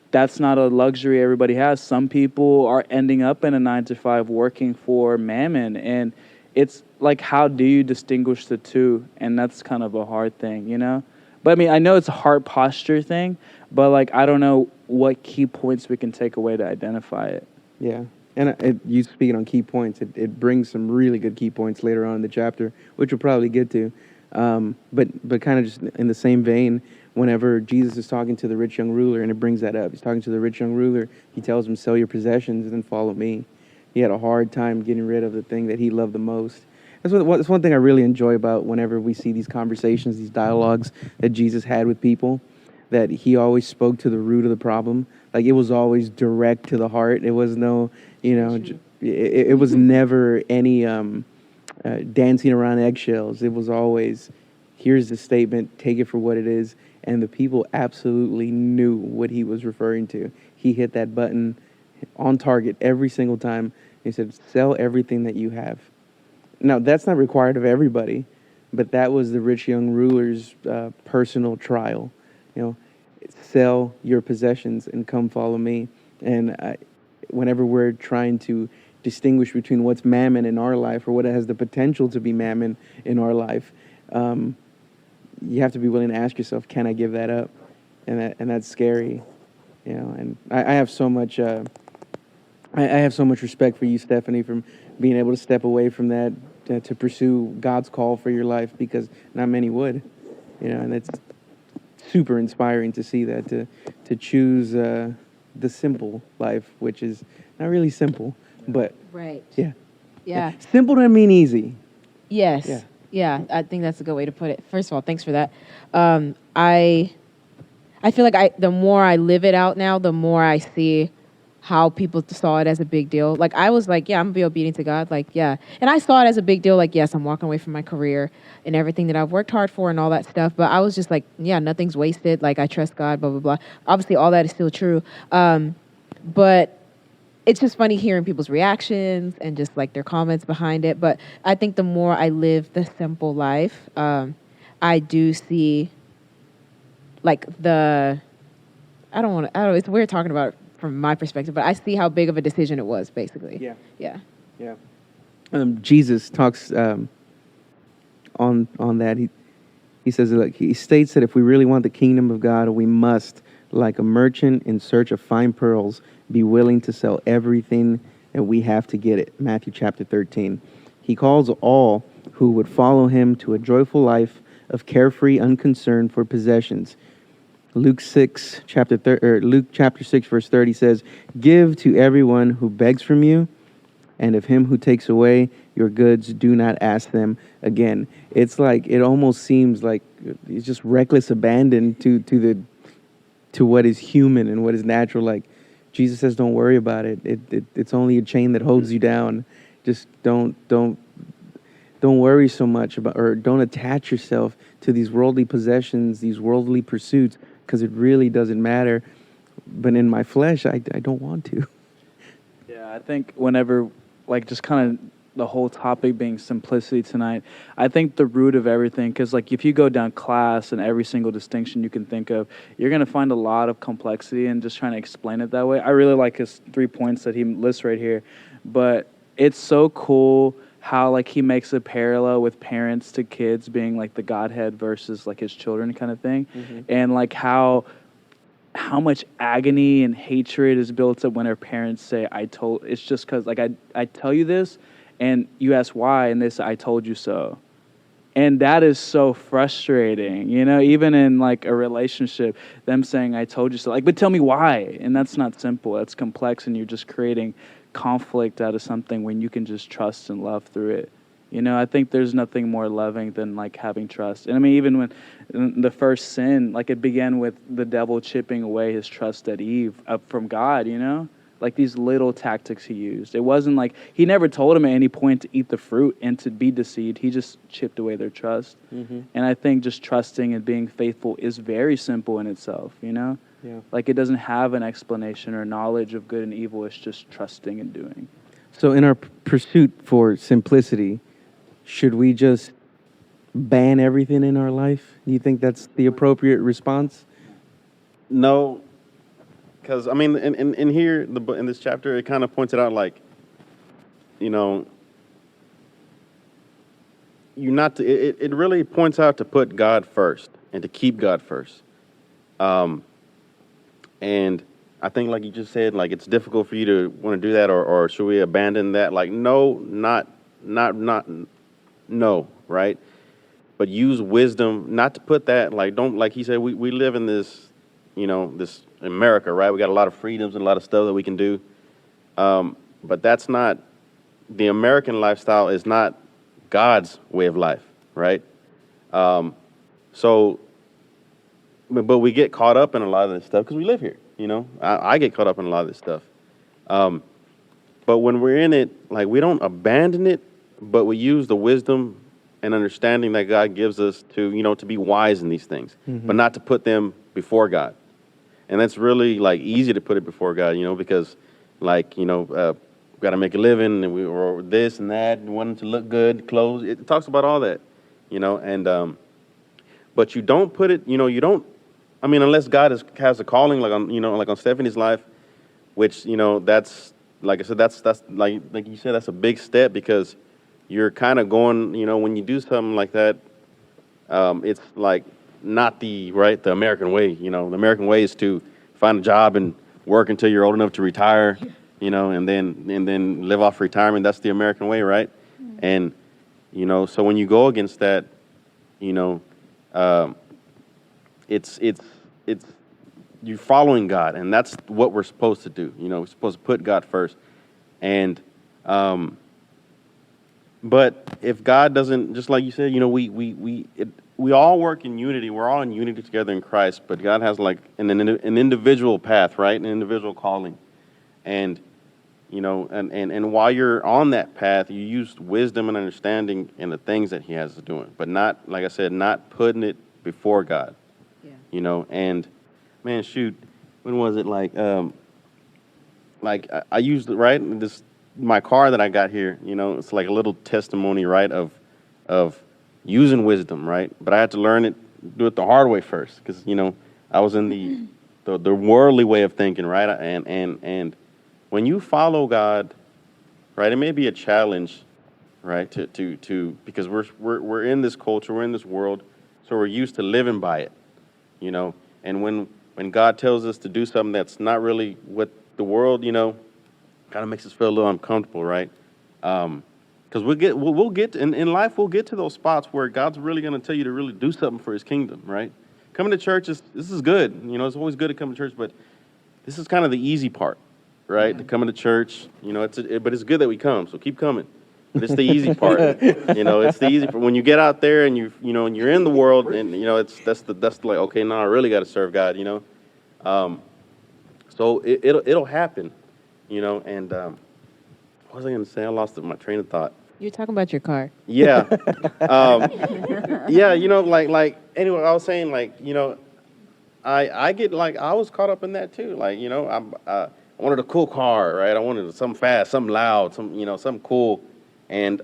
That's not a luxury everybody has. Some people are ending up in a 9-to-5 working for mammon, and it's like, how do you distinguish the two? And that's kind of a hard thing, you know? But I mean, I know it's a heart posture thing, but like, I don't know what key points we can take away to identify it. Yeah. And you speaking on key points, it brings some really good key points later on in the chapter, which we'll probably get to. But kind of just in the same vein, whenever Jesus is talking to the rich young ruler, and it brings that up, he's talking to the rich young ruler, he tells him, sell your possessions and follow me. He had a hard time getting rid of the thing that he loved the most. That's one thing I really enjoy about whenever we see these conversations, these dialogues that Jesus had with people, that he always spoke to the root of the problem. Like, it was always direct to the heart. It was no, you know, it was never any dancing around eggshells. It was always, here's the statement, take it for what it is. And the people absolutely knew what he was referring to. He hit that button on target every single time. He said, sell everything that you have. Now, that's not required of everybody, but that was the rich young ruler's personal trial. You know, sell your possessions and come follow me. And whenever we're trying to distinguish between what's mammon in our life or what has the potential to be mammon in our life, you have to be willing to ask yourself, can I give that up? And that's scary, you know. And I have so much I have so much respect for you, Stephanie, from being able to step away from that to pursue God's call for your life, because not many would, you know. And it's super inspiring to see that, to choose the simple life, which is not really simple, but Right. Yeah. Simple doesn't mean easy. Yes. Yeah, I think that's a good way to put it. First of all, thanks for that. I feel like the more I live it out now, the more I see how people saw it as a big deal. Like, I was like, yeah, I'm going to be obedient to God. Like, yeah. And I saw it as a big deal. Like, yes, I'm walking away from my career and everything that I've worked hard for and all that stuff. But I was just like, yeah, nothing's wasted. Like, I trust God, blah, blah, blah. Obviously, all that is still true. But it's just funny hearing people's reactions and just like their comments behind it. But I think the more I live the simple life, I do see like it's weird talking about it from my perspective, but I see how big of a decision it was, basically. Yeah. Jesus talks on that. He says, like, he states that if we really want the kingdom of God, we must, like a merchant in search of fine pearls, be willing to sell everything that we have to get it. Matthew chapter 13. He calls all who would follow him to a joyful life of carefree unconcern for possessions. Luke chapter 6, verse 30 says, give to everyone who begs from you, and of him who takes away your goods, do not ask them again. It's like, it almost seems like it's just reckless abandon to what is human and what is natural. Like, Jesus says, don't worry about it. It's only a chain that holds you down. Just don't worry so much about, or don't attach yourself to these worldly possessions, these worldly pursuits, because it really doesn't matter. But in my flesh, I don't want to. Yeah, I think whenever, like, just kind of the whole topic being simplicity tonight, I think the root of everything, because like if you go down class and every single distinction you can think of, you're going to find a lot of complexity in just trying to explain it that way. I really like his 3 points that he lists right here, but it's so cool how like he makes a parallel with parents to kids being like the Godhead versus like his children kind of thing. And like how much agony and hatred is built up when our parents say, it's just because like I tell you this and you ask why, and they say, I told you so. And that is so frustrating, you know, even in like a relationship, them saying, I told you so, like, but tell me why. And that's not simple, that's complex, and you're just creating conflict out of something when you can just trust and love through it. You know, I think there's nothing more loving than like having trust. And I mean, even when the first sin, like it began with the devil chipping away his trust at Eve from God, you know? Like these little tactics he used. It wasn't like, he never told him at any point to eat the fruit and to be deceived. He just chipped away their trust. And I think just trusting and being faithful is very simple in itself, you know? Yeah. Like it doesn't have an explanation or knowledge of good and evil. It's just trusting and doing. So in our pursuit for simplicity, should we just ban everything in our life? Do you think that's the appropriate response? No, because I mean, in here, in this chapter, it kind of pointed out like, you know, you're not to, it really points out to put God first and to keep God first. And I think, like you just said, like it's difficult for you to want to do that, or should we abandon that? Like, no, no, right? But use wisdom, not to put that, like, don't, like he said, we live in this, you know, this America, right? We got a lot of freedoms and a lot of stuff that we can do. But that's not, the American lifestyle is not God's way of life, right? So, but we get caught up in a lot of this stuff because we live here, you know? I get caught up in a lot of this stuff. But when we're in it, like, we don't abandon it, but we use the wisdom and understanding that God gives us to, you know, to be wise in these things, but not to put them before God. And that's really, like, easy to put it before God, you know, because, like, you know, we got to make a living, and or this and that, and wanting to look good, clothes. It talks about all that, you know, and but you don't put it, you know, you don't. I mean, unless God has a calling, like on, you know, like on Stephanie's life, which, you know, that's, like I said, that's like you said, that's a big step, because you're kind of going, you know, when you do something like that, it's like not the American way. You know, the American way is to find a job and work until you're old enough to retire, you know, and then live off retirement. That's the American way, right? And, you know, so when you go against that, you know, it's you're following God, and that's what we're supposed to do. You know, we're supposed to put God first. And but if God doesn't, just like you said, you know, we all work in unity. We're all in unity together in Christ, but God has like an individual path, right? An individual calling. And, you know, and while you're on that path, you use wisdom and understanding in the things that he has us doing, but not, like I said, not putting it before God. Yeah. You know, and man, shoot, when was it? Like I used it, right? My car that I got here, you know, it's like a little testimony, right, of using wisdom, right? But I had to learn it, do it the hard way first, because, you know, I was in the worldly way of thinking, right? And when you follow God, right, it may be a challenge, right, to because we're in this culture, we're in this world, so we're used to living by it, you know. And when God tells us to do something that's not really what the world, you know, kind of makes us feel a little uncomfortable, right? Because we'll get in life, we'll get to those spots where God's really going to tell you to really do something for his kingdom, right? Coming to church, this is good. You know, it's always good to come to church, but this is kind of the easy part, right? To coming to church, you know, but it's good that we come, so keep coming. But it's the easy part, you know. It's the easy part. When you get out there and you know, and you're in the world, and you know, that's like, okay, now I really got to serve God, you know. So it'll happen, you know. And what was I going to say? I lost my train of thought. You're talking about your car. Yeah, yeah. You know, like anyway, I was saying, like, you know, I get, like, I was caught up in that too. Like, you know, I wanted a cool car, right? I wanted something fast, something loud, something cool. And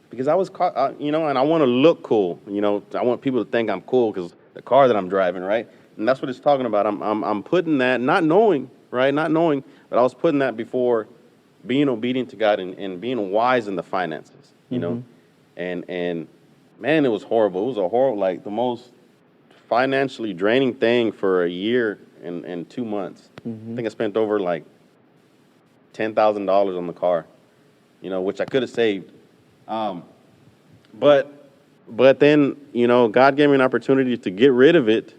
because I was caught, you know, and I want to look cool, you know, I want people to think I'm cool because the car that I'm driving, right? And that's what it's talking about. I'm putting that, not knowing, but I was putting that before being obedient to God and being wise in the finances, you know. And man, it was horrible. It was a horrible, like the most financially draining thing for a year and 2 months. I think I spent over like $10,000 on the car, you know, which I could have saved. But then, you know, God gave me an opportunity to get rid of it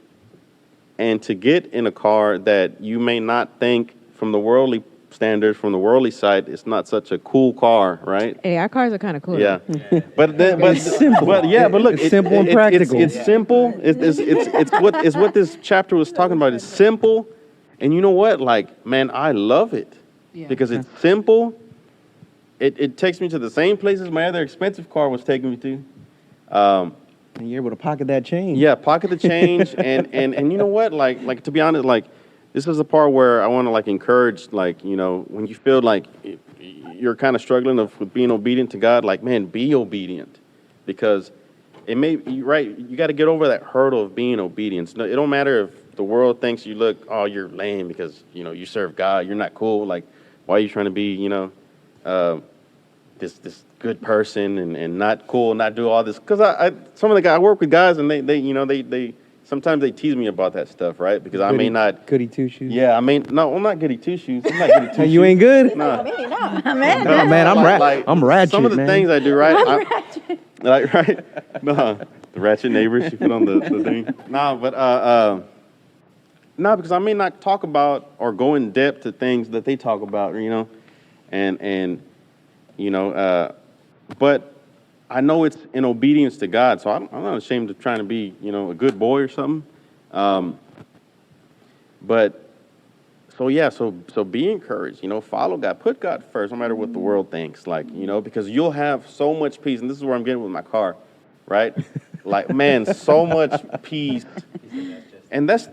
and to get in a car that you may not think from the worldly standards, from the worldly side, it's not such a cool car, right? Hey, our cars are kind of cool. Yeah, but simple. But look, It's simple and practical. It's simple. It's what this chapter was talking about. It's simple, and you know what? Like, man, I love it because it's simple. It takes me to the same places my other expensive car was taking me to. And you're able to pocket that change. Yeah, pocket the change, and you know what? Like to be honest, like this is the part where I want to like encourage, like, you know, when you feel like you're kind of struggling with being obedient to God, like, man, be obedient, because it may you got to get over that hurdle of being obedient. No, it don't matter if the world thinks you look, oh, you're lame because, you know, you serve God, you're not cool. Like, why are you trying to be, you know, this good person and not cool, not do all this? Because some of the guys I work with guys, and they sometimes they tease me about that stuff, right? Because I may not goody two shoes. Yeah, I'm not goody two shoes. I'm not goody two shoes. You ain't good. Nah. Man, No, man, I'm ratchet. Some of the man. things I do, right? Right? No, the ratchet neighbors you put on the thing. No, but no, because I may not talk about or go in depth to things that they talk about, you know, and you know, but I know it's in obedience to God, so I'm not ashamed of trying to be, you know, a good boy or something. But so yeah, so be encouraged, you know, follow God, put God first, no matter what the world thinks, like, you know, because you'll have so much peace, and this is where I'm getting with my car, right? Like, man, so much peace. And that's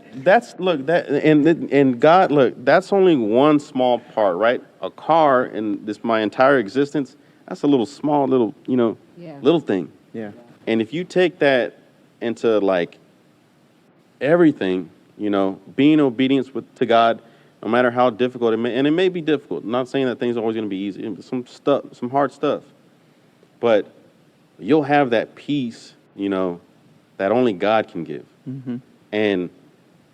look, that and God, look, that's only one small part, right? A car in this my entire existence, that's a little, you know, little thing. Yeah. And if you take that into like everything, you know, being obedience to God, no matter how difficult it may be difficult. I'm not saying that things are always going to be easy. Some hard stuff, but you'll have that peace, you know, that only God can give. Mm-hmm. And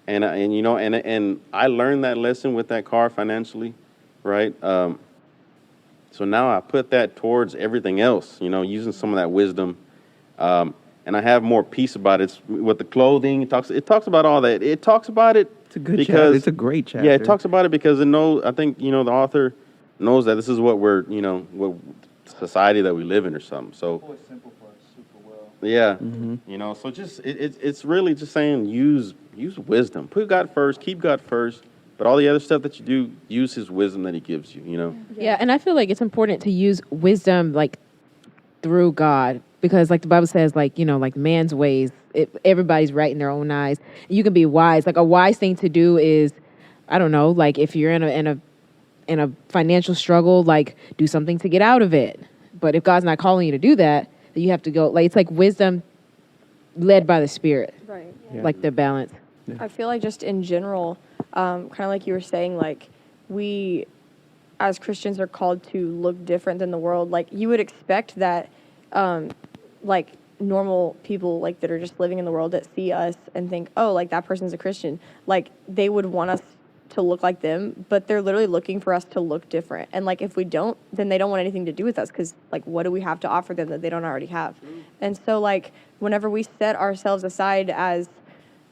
you know, and I learned that lesson with that car financially, right? So now I put that towards everything else, you know, using some of that wisdom, and I have more peace about it. It's, with the clothing, it talks about all that. It talks about it. It's a good chapter. It's a great chapter. Yeah, it talks about it because I think, you know, the author knows that this is what we're, you know, what society that we live in or something. So It's simple for us super well. yeah, Mm-hmm. you know, so just it's really just saying use wisdom, put God first, keep God first, but all the other stuff that you do, use His wisdom that He gives you. You know. Yeah, and I feel like it's important to use wisdom like through God, because like the Bible says, like, you know, like man's ways, everybody's right in their own eyes. You can be wise. Like a wise thing to do is, I don't know, like if you're in a financial struggle, like do something to get out of it. But if God's not calling you to do that, then you have to go. Like it's like wisdom led by the Spirit, Right. Yeah. like the balance. I feel like just in general, kind of like you were saying, like we as Christians are called to look different than the world. Like you would expect that, like normal people like that are just living in the world that see us and think, oh, like that person's a Christian. Like they would want us to look like them, but they're literally looking for us to look different. And like if we don't, then they don't want anything to do with us, because like what do we have to offer them that they don't already have? And so like whenever we set ourselves aside as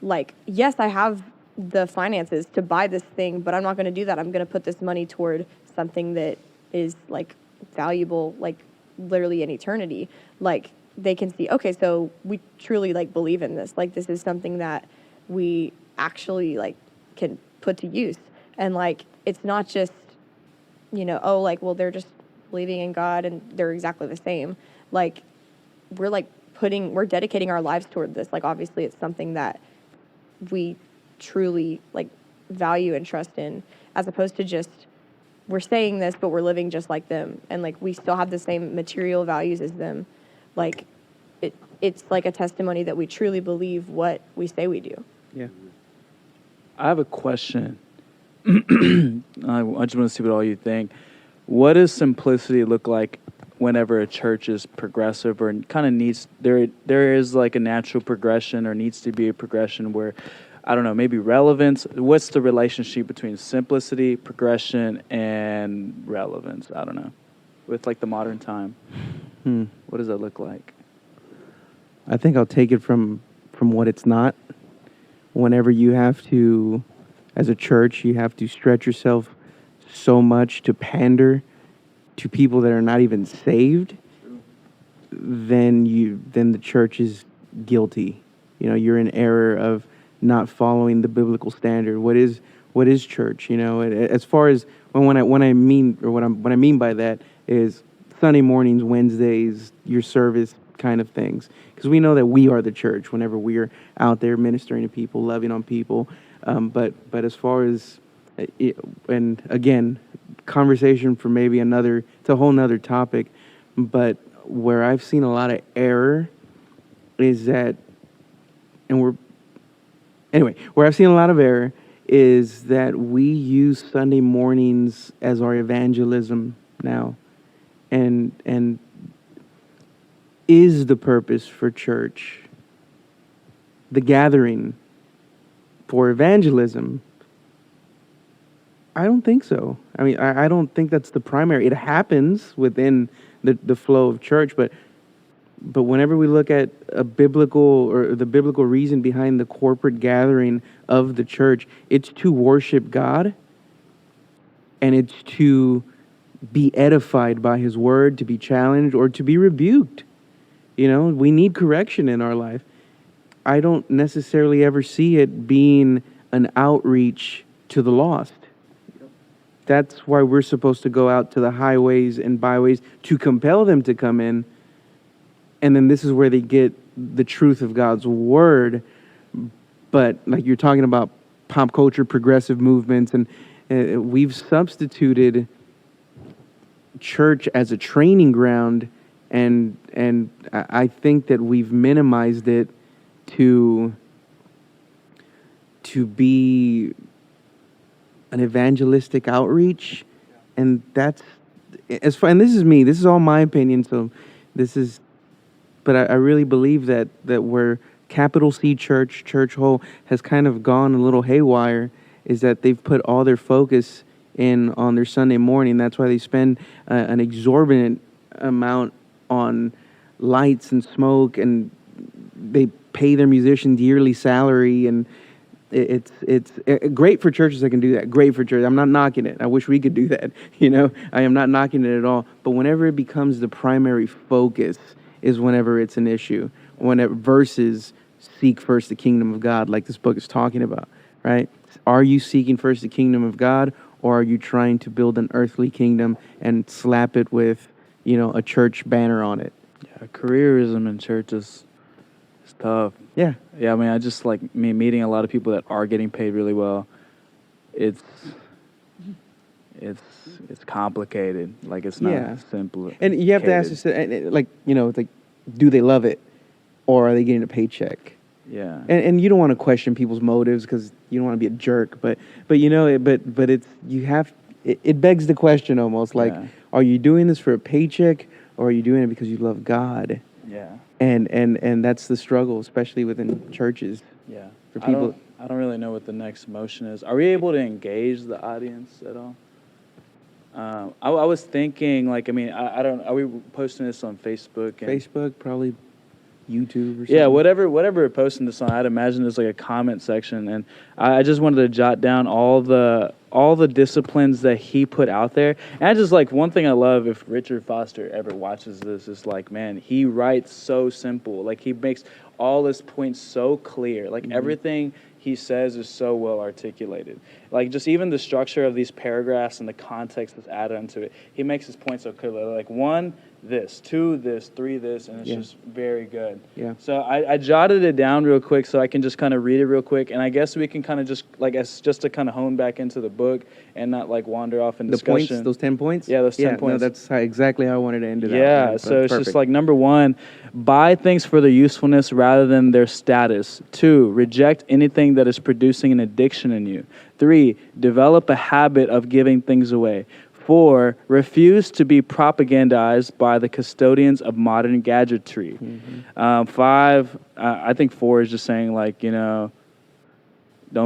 like, yes, I have the finances to buy this thing, but I'm not going to do that. I'm going to put this money toward something that is like valuable, like literally in eternity. Like they can see, okay, so we truly like believe in this. Like this is something that we actually like can put to use. And like it's not just, you know, oh, like, well, they're just believing in God and they're exactly the same. Like we're dedicating our lives toward this. Like obviously it's something that we truly like value and trust in, as opposed to just we're saying this but we're living just like them, and like we still have the same material values as them. Like it's like a testimony that we truly believe what we say we do. Yeah. I have a question. I just want to see what all you think. What does simplicity look like whenever a church is progressive or kind of needs, there is like a natural progression or needs to be a progression where, I don't know, maybe relevance? What's the relationship between simplicity, progression, and relevance? I don't know. With like the modern time. What does that look like? I think I'll take it from what it's not. Whenever you have to, as a church, you have to stretch yourself so much to pander to people that are not even saved, then the church is guilty. You know, you're in error of not following the biblical standard. What is church? You know, as far as what I mean by that is Sunday mornings, Wednesdays, your service kind of things, because we know that we are the church whenever we're out there ministering to people, loving on people. But as far as and again, conversation for maybe it's a whole nother topic. But where I've seen a lot of error is that, where I've seen a lot of error is that we use Sunday mornings as our evangelism now, and is the purpose for church the gathering for evangelism? I don't think so. I mean, I don't think that's the primary. It happens within the flow of church, but whenever we look at the biblical reason behind the corporate gathering of the church, it's to worship God, and it's to be edified by His word, to be challenged, or to be rebuked. You know, we need correction in our life. I don't necessarily ever see it being an outreach to the lost. That's why we're supposed to go out to the highways and byways to compel them to come in. And then this is where they get the truth of God's word. But like you're talking about pop culture, progressive movements, and we've substituted church as a training ground, and I think that we've minimized it to be an evangelistic outreach, and that's as far. And this is me. This is all my opinion. So this is. But I really believe that where capital C church whole has kind of gone a little haywire is that they've put all their focus in on their Sunday morning. That's why they spend an exorbitant amount on lights and smoke, and they pay their musicians yearly salary, and it's great for churches that can do that. Great for church. I'm not knocking it. I wish we could do that. You know, I am not knocking it at all. But whenever it becomes the primary focus is whenever it's an issue, versus seek first the kingdom of God, like this book is talking about, right? Are you seeking first the kingdom of God, or are you trying to build an earthly kingdom and slap it with, a church banner on it? Yeah, careerism in church is tough. Yeah. Yeah, I mean, I just like meeting a lot of people that are getting paid really well. It's complicated. Like, it's not simple. And you have to ask yourself, like, do they love it, or are they getting a paycheck? Yeah. And you don't want to question people's motives because you don't want to be a jerk, but it's it begs the question almost, like, are you doing this for a paycheck, or are you doing it because you love God? Yeah. And that's the struggle, especially within churches. Yeah. For people, I don't really know what the next motion is. Are we able to engage the audience at all? I was thinking, like, I mean, I don't. Are we posting this on Facebook? Facebook, probably YouTube or something. Yeah, whatever we're posting this on, I'd imagine there's like a comment section, and I just wanted to jot down all the disciplines that he put out there. And I just, like, one thing I love, if Richard Foster ever watches this, is like, man, he writes so simple. Like, he makes all his points so clear. Like, everything he says is so well articulated. Like, just even the structure of these paragraphs and the context that's added onto it, he makes his point so clearly. Like, 1, this, 2, this, 3, this, and it's just very good. Yeah. So I jotted it down real quick so I can just kind of read it real quick, and I guess we can kind of just, like, just to kind of hone back into the book and not, like, wander off in discussion. The points, those 10 points? Yeah, those 10 points. No, that's exactly how I wanted to end it out. Yeah, so it's just like, number 1, buy things for their usefulness rather than their status. 2, reject anything that is producing an addiction in you. 3, develop a habit of giving things away. 4, refuse to be propagandized by the custodians of modern gadgetry. 5, I think 4 is just saying, like, don't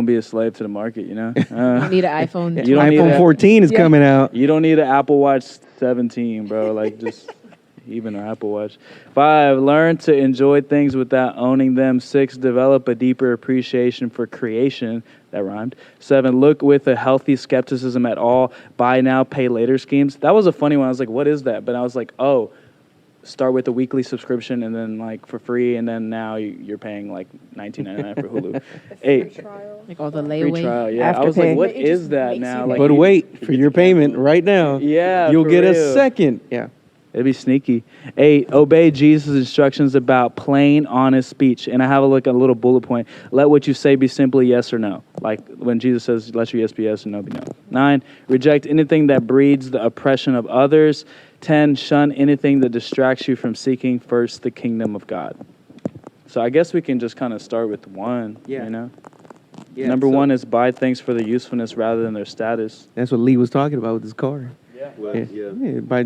be a slave to the market, You don't need an iPhone. iPhone 14 is coming out. You don't need an Apple Watch 17, bro. Like, just even our Apple Watch. 5, learn to enjoy things without owning them. 6, develop a deeper appreciation for creation. That rhymed. 7, look with a healthy skepticism at all buy now, pay later schemes. That was a funny one. I was like, what is that? But I was like, oh, start with a weekly subscription and then like for free, and then now you're paying like $19.99 for Hulu. 8, Like all the free layaway. trial. Yeah, I was Afterpay. like, what It is just that makes now? you Like, But wait for your payment right now. Yeah, You'll for get a real. second. Yeah. It'd be sneaky. 8, obey Jesus' instructions about plain, honest speech. And I have a look at a little bullet point. Let what you say be simply yes or no. Like when Jesus says, let your yes be yes and no be no. 9, reject anything that breeds the oppression of others. 10, shun anything that distracts you from seeking first the kingdom of God. So I guess we can just kind of start with 1, Yeah. you know? Yeah, Number so- 1 is buy things for their usefulness rather than their status. That's what Lee was talking about with his car. Well, yeah. By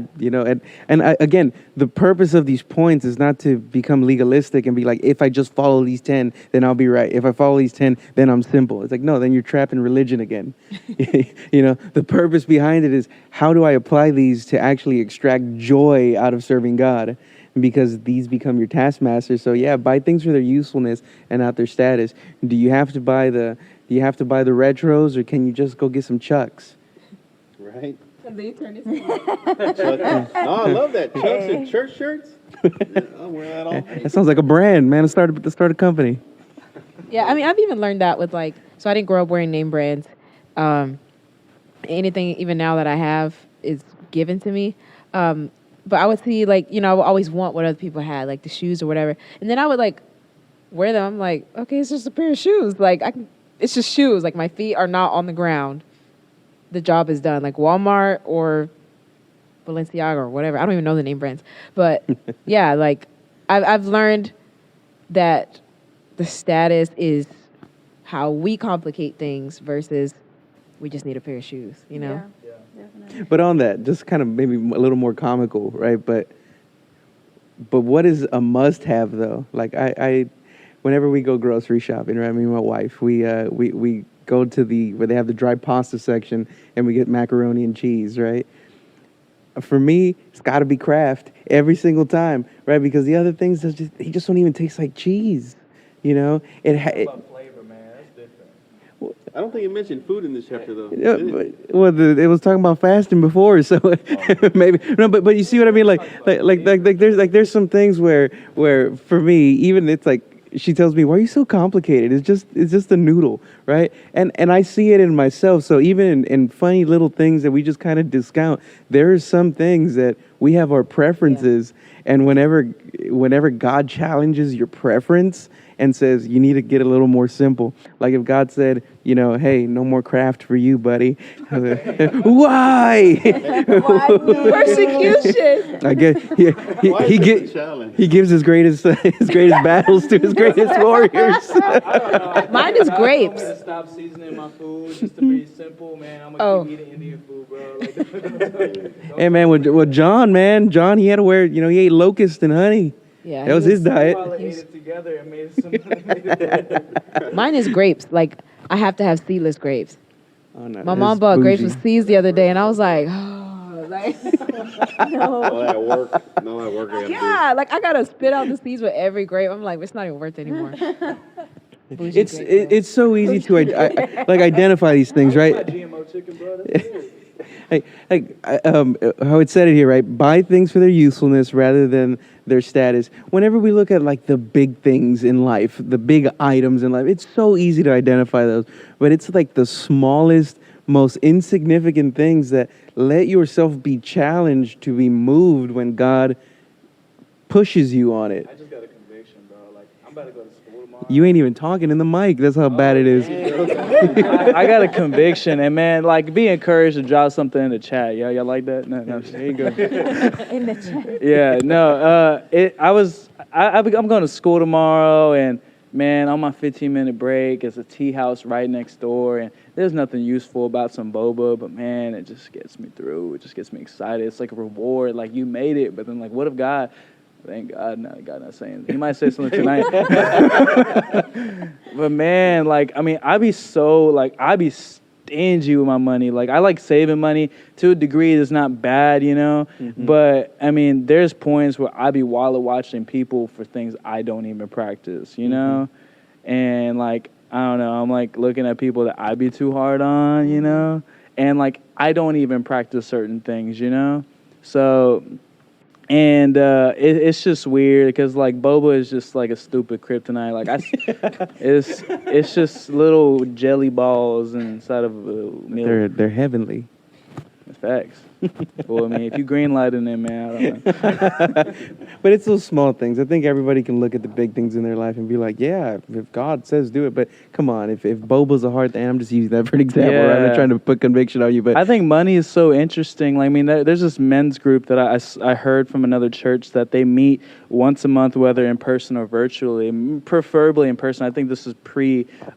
again, the purpose of these points is not to become legalistic and be like, if I just follow these 10, then I'll be right. If I follow these 10, then I'm simple. It's like, no, then you're trapped in religion again. The purpose behind it is, how do I apply these to actually extract joy out of serving God? Because these become your taskmasters. So yeah, buy things for their usefulness and not their status. Do you have to buy the retros, or can you just go get some Chucks? Right? And then you turn his No, I love that. Chucks and church shirts. I'll wear that all. That sounds like a brand, man. Let's start a company. Yeah, I mean, I've even learned that with like, so I didn't grow up wearing name brands. Anything even now that I have is given to me. But I would see like, I would always want what other people had, like the shoes or whatever. And then I would like wear them. I'm like, okay, it's just a pair of shoes. Like it's just shoes. Like my feet are not on the ground. The job is done. Like Walmart or Balenciaga or whatever. I don't even know the name brands. But yeah, like I've learned that the status is how we complicate things versus we just need a pair of shoes, Yeah, definitely. But on that, just kind of maybe a little more comical, right? But what is a must-have though? Like I whenever we go grocery shopping, right? Me and my wife, we go to where they have the dry pasta section and we get macaroni and cheese, right? For me, it's got to be Kraft every single time, right? Because the other things they just don't even taste like cheese, About flavor, man. That's different. I don't think it mentioned food in this chapter, though. Yeah, it was talking about fasting before, so maybe no. But you see what I mean? Like there's some things where for me, even it's like she tells me, "Why are you so complicated? It's just a noodle, right?" And I see it in myself. So even in funny little things that we just kind of discount, there are some things that we have our preferences, and whenever God challenges your preference and says you need to get a little more simple, like if God said, hey, no more Kraft for you, buddy. Why? Persecution. I guess he gives his greatest battles to his greatest warriors. Mine is grapes. I'm gonna stop seasoning my food just to be simple, man. I'm gonna keep eating Indian food, bro. Hey man, with John, he had to wear, he ate locust and honey. Yeah, that was his diet. Ate it together and made some. Mine is grapes. Like I have to have seedless grapes. Oh, no, My mom bought grapes with seeds the other day, and I was like, oh, like no. All that work. I gotta do. Yeah, like I gotta spit out the seeds with every grape. I'm like, it's not even worth it anymore. It's so easy to identify these things, right? GMO chicken, bro. That's good. How it said it here, right? Buy things for their usefulness rather than their status. Whenever we look at like the big things in life, the big items in life, it's so easy to identify those. But it's like the smallest, most insignificant things that let yourself be challenged to be moved when God pushes you on it. I just got a conviction, bro. Like I'm about to go to school tomorrow. You ain't even talking in the mic. That's how bad it is. I got a conviction, and man, like, be encouraged to drop something in the chat. Y'all like that? No, there you go. In the chat. Yeah, no. I'm going to school tomorrow, and man, on my 15-minute break, it's a tea house right next door, and there's nothing useful about some boba, but man, it just gets me through. It just gets me excited. It's like a reward. Like you made it, but then like, what if God? Thank God, God not saying. He might say something tonight. But man, like, I mean, I be stingy with my money. Like I like saving money to a degree. It's not bad, you know. But I mean, there's points where I be wallet watching people for things I don't even practice, you know. And like I don't know, I'm like looking at people that I be too hard on, you know. And like I don't even practice certain things, you know. So. And it's just weird because like boba is just like a stupid kryptonite. Like it's just little jelly balls inside of milk. They're heavenly. Facts. Well, I mean, if you green lighting it, man, I don't know. But it's those small things. I think everybody can look at the big things in their life and be like, yeah, if God says do it. But come on, if boba's a hard thing, I'm just using that for an example. Yeah. Right? I'm not trying to put conviction on you. But I think money is so interesting. Like, I mean, there's this men's group that I heard from another church that they meet once a month, whether in person or virtually, preferably in person. I think this is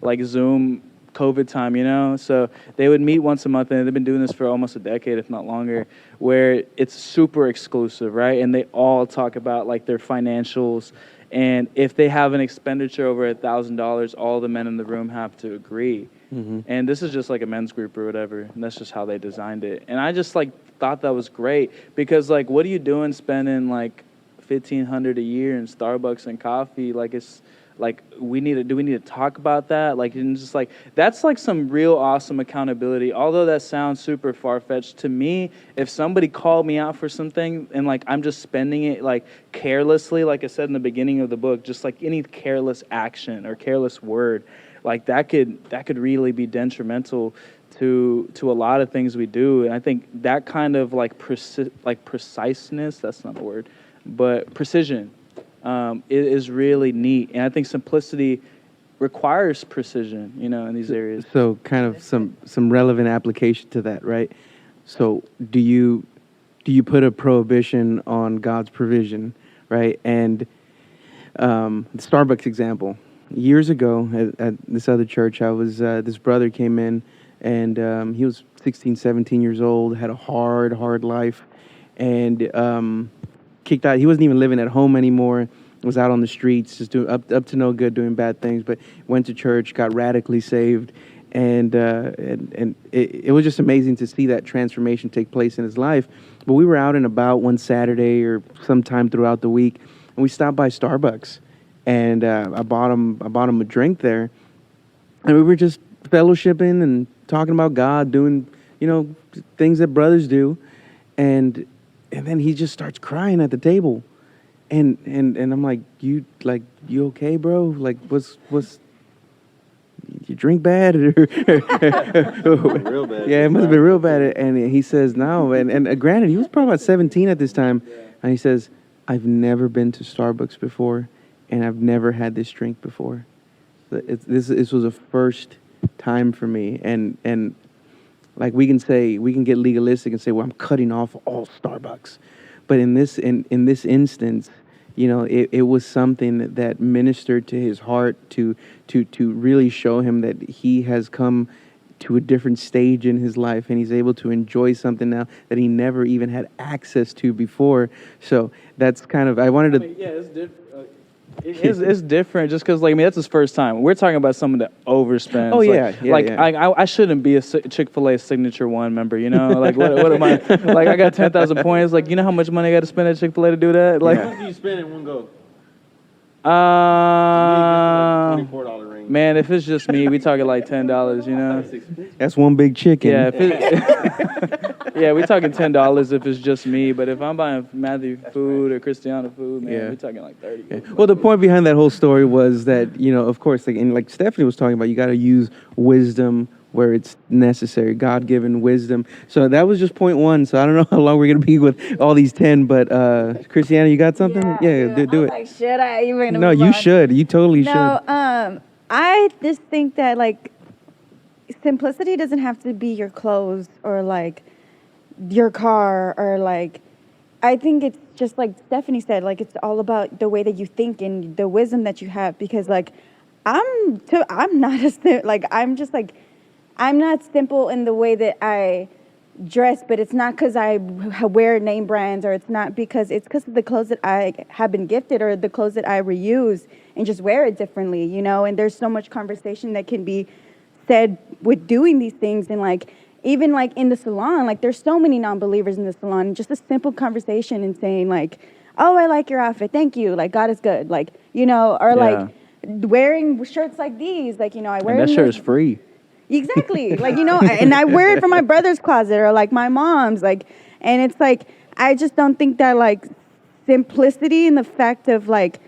like Zoom COVID time, you know? So they would meet once a month, and they've been doing this for almost a decade, if not longer, where it's super exclusive, right? And they all talk about like their financials. And if they have an expenditure over $1,000, all the men in the room have to agree. And this is just like a men's group or whatever. And that's just how they designed it. And I just like thought that was great because like, what are you doing spending like $1,500 a year in Starbucks and coffee? Like it's, like do we need to talk about that? Like, and just like, that's like some real awesome accountability. Although that sounds super far-fetched to me, if somebody called me out for something and like, I'm just spending it like carelessly, like I said in the beginning of the book, just like any careless action or careless word, like that could really be detrimental to a lot of things we do. And I think that kind of like preciseness, that's not a word, but precision, is really neat. And I think simplicity requires precision, you know, in these areas. So kind of some relevant application to that, right? So do you put a prohibition on God's provision, right? And the Starbucks example. Years ago at this other church, I was this brother came in, and he was 16, 17 years old, had a hard life, and kicked out. He wasn't even living at home anymore. Was out on the streets, just doing up to no good, doing bad things. But went to church, got radically saved, and it was just amazing to see that transformation take place in his life. But we were out and about one Saturday or sometime throughout the week, and we stopped by Starbucks, and I bought him a drink there, and we were just fellowshipping and talking about God, doing things that brothers do, and then he just starts crying at the table. And I'm like, you okay, bro? Like, what's you drink bad? Real bad. Yeah, it must have been real bad. And he says, no. And granted, he was probably about 17 at this time. And he says, I've never been to Starbucks before, and I've never had this drink before. This was a first time for me. And like we can get legalistic and say, well, I'm cutting off all Starbucks. But in this instance, it was something that ministered to his heart to really show him that he has come to a different stage in his life, and he's able to enjoy something now that he never even had access to before. So that's kind of, Yeah, it's different. It's different just because, that's his first time. We're talking about someone that overspends. Oh, yeah. I shouldn't be a Chick-fil-A Signature One member, Like, what am I? Like, I got 10,000 points. Like, you know how much money I got to spend at Chick-fil-A to do that? Like, How much do you spend in one go? $24 range. Man, if it's just me, we talking like $10, That's one big chicken. Yeah, yeah, we talking $10 if it's just me. But if I'm buying Matthew food or Cristiano food, man, we talking like 30. Yeah. Well, the point behind that whole story was that, of course, like Stephanie was talking about, you got to use wisdom where it's necessary, God-given wisdom. So that was just point one. So I don't know how long we're going to be with all these 10, but Christiana, you got something? Yeah, do it. Like, should I even? No, you should. You totally should. No, I just think that like simplicity doesn't have to be your clothes or like your car or like. I think it's just like Stephanie said, like it's all about the way that you think and the wisdom that you have. Because like I'm not simple in the way that I dress, but it's not because I wear name brands, or it's because of the clothes that I have been gifted, or the clothes that I reuse and just wear it differently, And there's so much conversation that can be said with doing these things, and like even like in the salon, like there's so many non-believers in the salon, and just a simple conversation and saying like, oh, I like your outfit, thank you, like God is good, like, you know, or like wearing shirts like these, like, you know, I wear And that shirt is free. Exactly. Like, you know, and I wear it from my brother's closet or like my mom's, like, and it's like, I just don't think that like simplicity in the fact of like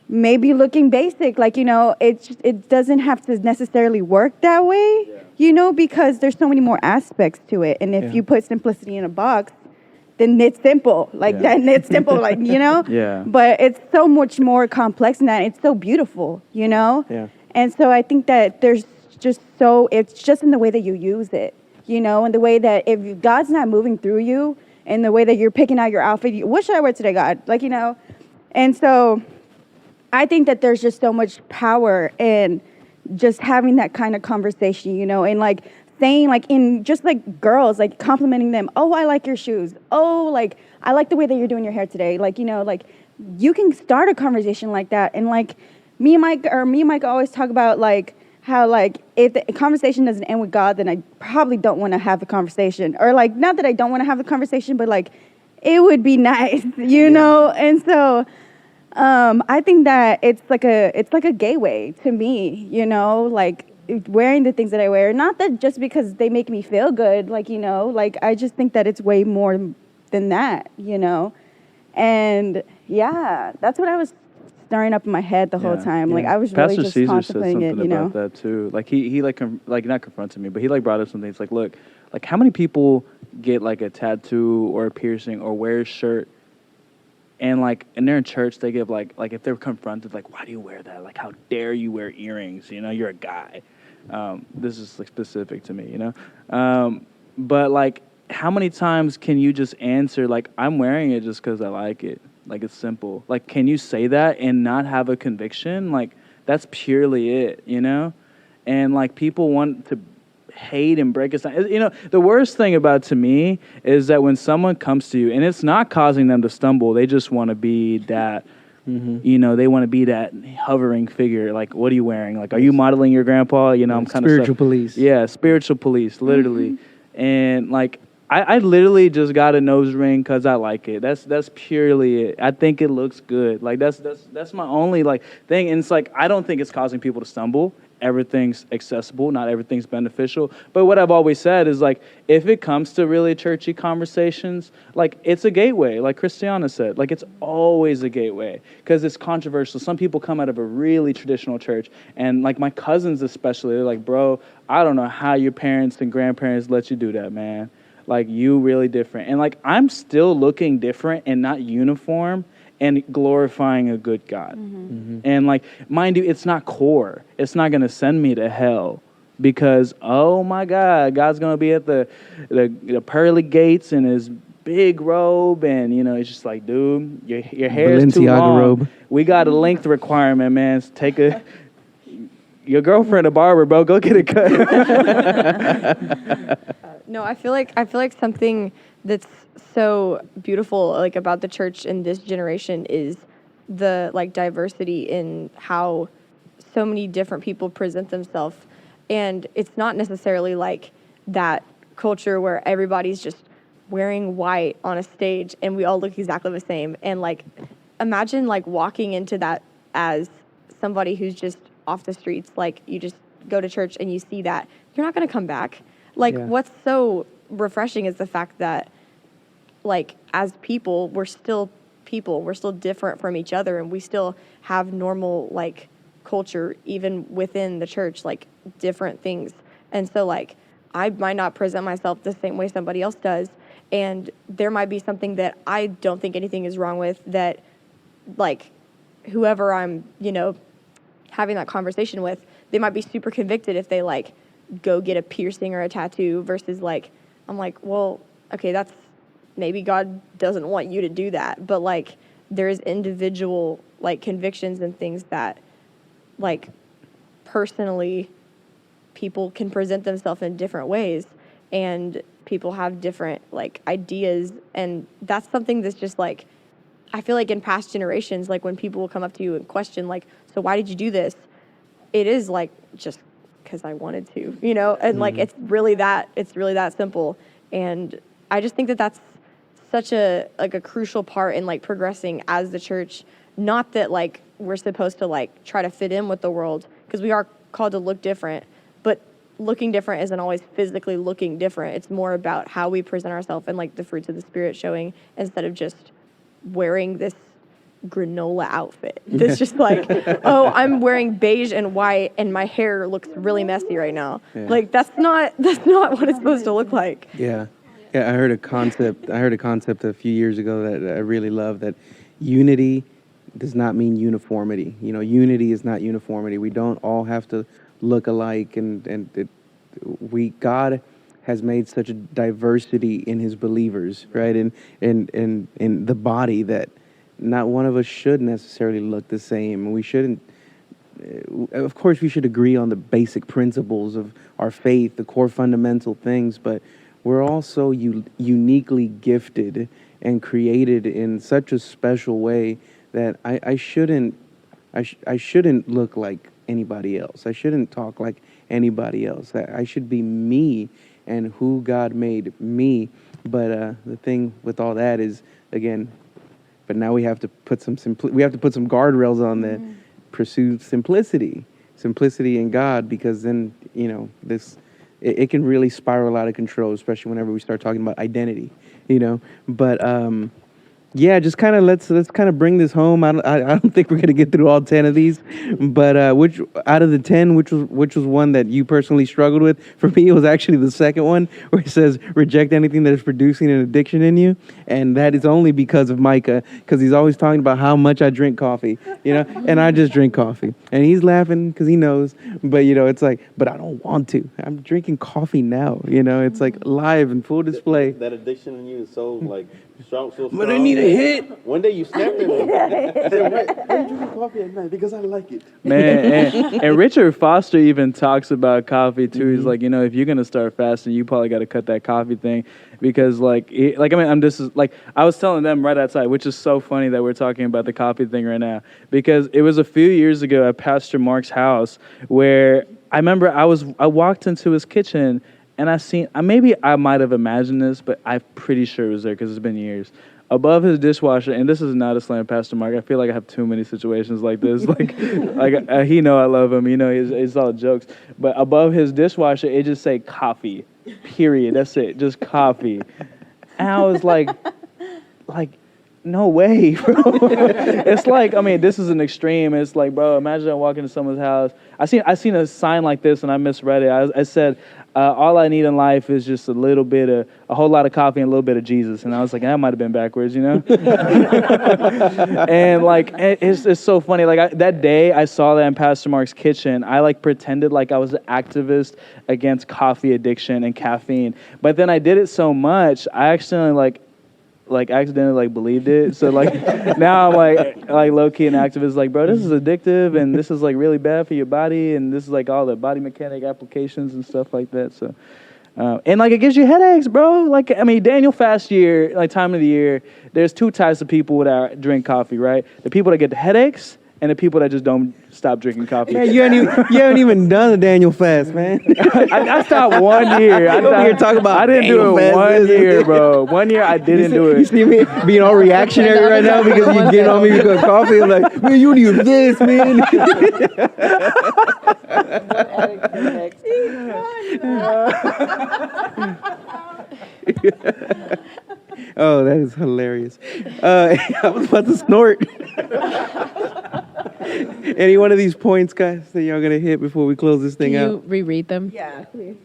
maybe looking basic, like, you know, it doesn't have to necessarily work that way, you know, because there's so many more aspects to it. And if you put simplicity in a box, then it's simple, like that, and it's simple, like, you know, but it's so much more complex than that. It's so beautiful, you know, and so I think that there's it's just in the way that you use it, you know, and the way that if God's not moving through you and the way that you're picking out your outfit, what should I wear today, God? Like, you know, and so I think that there's just so much power in just having that kind of conversation, you know, and like saying like in just like girls, like complimenting them. Oh, I like your shoes. Oh, like I like the way that you're doing your hair today. Like, you know, like you can start a conversation like that. And like me and Mike always talk about like how like if the conversation doesn't end with God, then I probably don't want to have the conversation. Or like not that I don't want to have the conversation, but like it would be nice, you know? And so I think that it's like a gateway to me, you know, like wearing the things that I wear. Not that just because they make me feel good, like, you know, like I just think that it's way more than that, you know? And yeah, that's what I was stirring up in my head the whole time. Like I was Pastor really just Cesar contemplating said something it, you know? about that too. Like he like not confronted me, but he like brought up something. It's like, look, like how many people get like a tattoo or a piercing or wear a shirt and they're in church, they give like if they're confronted, like, why do you wear that? Like, how dare you wear earrings? You know, you're a guy. This is like specific to me, you know? But like, how many times can you just answer, like, I'm wearing it just because I like it? Like, it's simple. Like, can you say that and not have a conviction? Like, that's purely it, you know? And like, people want to hate and break us down. You know, the worst thing about to me is that when someone comes to you and it's not causing them to stumble, they just want to be that, you know, they want to be that hovering figure. Like, what are you wearing? Like, are you modeling your grandpa? You know, I'm kind of spiritual police. Yeah, spiritual police, literally. And like, I literally just got a nose ring because I like it. That's purely it. I think it looks good. Like that's my only like thing. And it's like I don't think it's causing people to stumble. Everything's accessible, not everything's beneficial. But what I've always said is like if it comes to really churchy conversations, like it's a gateway. Like Christiana said, like it's always a gateway because it's controversial. Some people come out of a really traditional church, and like my cousins especially, they're like, bro, I don't know how your parents and grandparents let you do that, man. Like, you really different. And, like, I'm still looking different and not uniform and glorifying a good God. And, like, mind you, it's not core. It's not going to send me to hell because, oh, my God, God's going to be at the pearly gates in his big robe. And, you know, it's just like, dude, your hair is too long. Robe. We got a length requirement, man. Take your girlfriend a barber, bro. Go get it cut. No, I feel like something that's so beautiful like about the church in this generation is the like diversity in how so many different people present themselves. And it's not necessarily like that culture where everybody's just wearing white on a stage and we all look exactly the same. And like imagine like walking into that as somebody who's just off the streets. Like you just go to church and you see that, you're not going to come back. Like, what's so refreshing is the fact that, like, as people, we're still different from each other, and we still have normal, like, culture, even within the church, like, different things. And so, like, I might not present myself the same way somebody else does, and there might be something that I don't think anything is wrong with that, like, whoever I'm, you know, having that conversation with, they might be super convicted if they, like, go get a piercing or a tattoo versus like I'm like, well, okay, that's maybe God doesn't want you to do that, but like there's individual like convictions and things that like personally people can present themselves in different ways and people have different like ideas, and that's something that's just like I feel like in past generations, like when people will come up to you and question like, so why did you do this? It is like just because I wanted to, and like it's really that simple. And I just think that that's such a crucial part in like progressing as the church. Not that like we're supposed to like try to fit in with the world, because we are called to look different, but looking different isn't always physically looking different. It's more about how we present ourselves and like the fruits of the Spirit showing, instead of just wearing this granola outfit. That's just like, oh, I'm wearing beige and white and my hair looks really messy right now. Yeah. Like that's not what it's supposed to look like. Yeah. I heard a concept a few years ago that I really love, that unity does not mean uniformity. Unity is not uniformity. We don't all have to look alike, and God has made such a diversity in his believers, right? In the body, that not one of us should necessarily look the same. We shouldn't. Of course, we should agree on the basic principles of our faith, the core fundamental things, but we're also uniquely gifted and created in such a special way that I shouldn't look like anybody else. I shouldn't talk like anybody else. I should be me and who God made me. But the thing with all that is, again, but now we have to put some guardrails on that. Pursue simplicity in God, because then it can really spiral out of control, especially whenever we start talking about identity, But just kind of let's kind of bring this home. I don't think we're gonna get through all 10 of these, but which out of the 10, which was one that you personally struggled with? For me, it was actually the second one, where it says reject anything that is producing an addiction in you, and that is only because of Micah, because he's always talking about how much I drink coffee, and I just drink coffee, and he's laughing because he knows, but it's like, but I don't want to. I'm drinking coffee now, it's like live and full display. That addiction in you is so like strong, so strong. But I need a hit. One day you snapped at me. I said, why are you drinking coffee at night? Because I like it. Man, and Richard Foster even talks about coffee too. He's like, if you're gonna start fasting, you probably got to cut that coffee thing, because I was telling them right outside, which is so funny that we're talking about the coffee thing right now, because it was a few years ago at Pastor Mark's house where I remember I walked into his kitchen. And I might have imagined this, but I'm pretty sure it was there because it's been years. Above his dishwasher, and this is not a slam Pastor Mark. I feel like I have too many situations like this. He know I love him. It's all jokes. But above his dishwasher, it just say coffee. Period. That's it. Just coffee. And I was like, no way, bro. It's like, this is an extreme. It's like, bro, imagine I walk into someone's house. I seen a sign like this and I misread it. I said, all I need in life is just a whole lot of coffee and a little bit of Jesus. And I was like, that might have been backwards, And it's so funny. That day I saw that in Pastor Mark's kitchen, I pretended like I was an activist against coffee addiction and caffeine. But then I did it so much, I accidentally accidentally believed it. So now I'm like low-key an activist, bro, this is addictive and this is really bad for your body, and this is all the body mechanic applications and stuff like that. So and it gives you headaches, bro. Daniel fast year, time of the year, there's two types of people that drink coffee, right? The people that get the headaches and the people that just don't stop drinking coffee. Man, you haven't even done a Daniel fast, man. I stopped 1 year. I didn't do it 1 year, bro. 1 year I didn't do it. You see me being all reactionary right now because you getting on me because of coffee. I'm like, man, you need this, man. Oh, that is hilarious. I was about to snort. Any one of these points, guys, that y'all gonna hit before we close this thing out? Can you reread them? Yeah, please.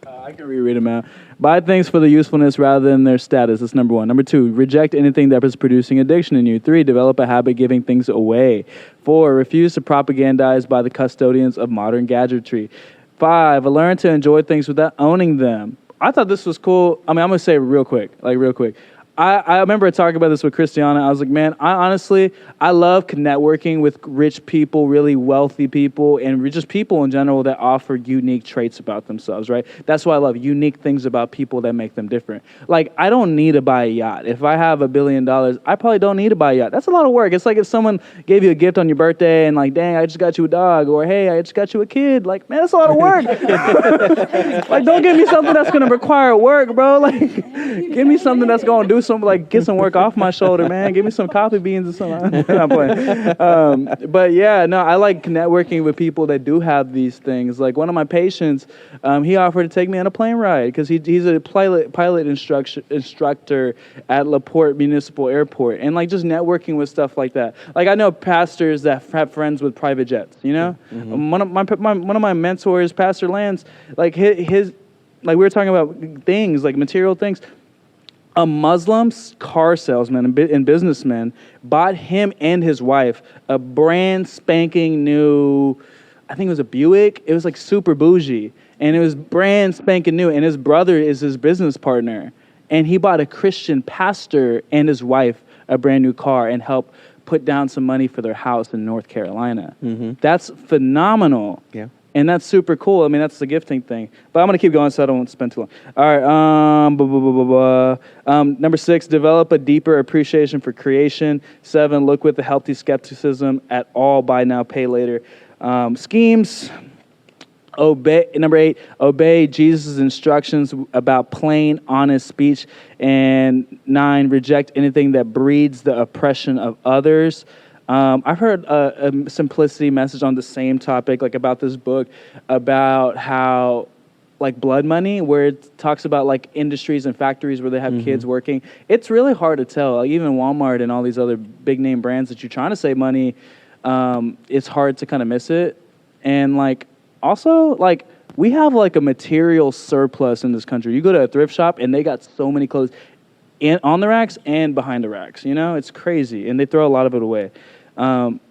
I can reread them out. Buy things for their usefulness rather than their status. That's number 1. Number 2, reject anything that is producing addiction in you. 3, develop a habit of giving things away. 4, refuse to propagandize by the custodians of modern gadgetry. 5, learn to enjoy things without owning them. I thought this was cool. I'm going to say it real quick. I remember talking about this with Christiana. I was like, man, I love networking with rich people, really wealthy people, and just people in general that offer unique traits about themselves, right? That's why I love unique things about people that make them different. Like, I don't need to buy a yacht. If I have $1 billion, I probably don't need to buy a yacht. That's a lot of work. It's like if someone gave you a gift on your birthday and like, dang, I just got you a dog, or hey, I just got you a kid. Like, man, that's a lot of work. Like, don't give me something that's going to require work, bro. Like, give me something that's going to do something, like get some work off my shoulder, man. Give me some coffee beans or something. I'm playing. But yeah, no, I like networking with people that do have these things. Like one of my patients, he offered to take me on a plane ride because he's a pilot instructor at LaPorte Municipal Airport, and like just networking with stuff like that. Like I know pastors that have friends with private jets. You know, one of my mentors, Pastor Lance, like his like we were talking about things like material things. A Muslim car salesman and businessman bought him and his wife a brand spanking new, I think it was a Buick. It was like super bougie. And it was brand spanking new. And his brother is his business partner. And he bought a Christian pastor and his wife a brand new car and helped put down some money for their house in North Carolina. That's phenomenal. Yeah. And that's super cool. I mean, that's the gifting thing. But I'm going to keep going so I don't spend too long. All right. Number 6, develop a deeper appreciation for creation. 7, look with a healthy skepticism at all buy now, pay later schemes. Obey. Number 8, obey Jesus' instructions about plain, honest speech. And 9, reject anything that breeds the oppression of others. I've heard a simplicity message on the same topic, like about this book, about how, like Blood Money, where it talks about like industries and factories where they have kids working. It's really hard to tell. Like even Walmart and all these other big name brands that you're trying to save money, it's hard to kind of miss it. And like also like we have like a material surplus in this country. You go to a thrift shop and they got so many clothes on the racks and behind the racks. You know, it's crazy, and they throw a lot of it away.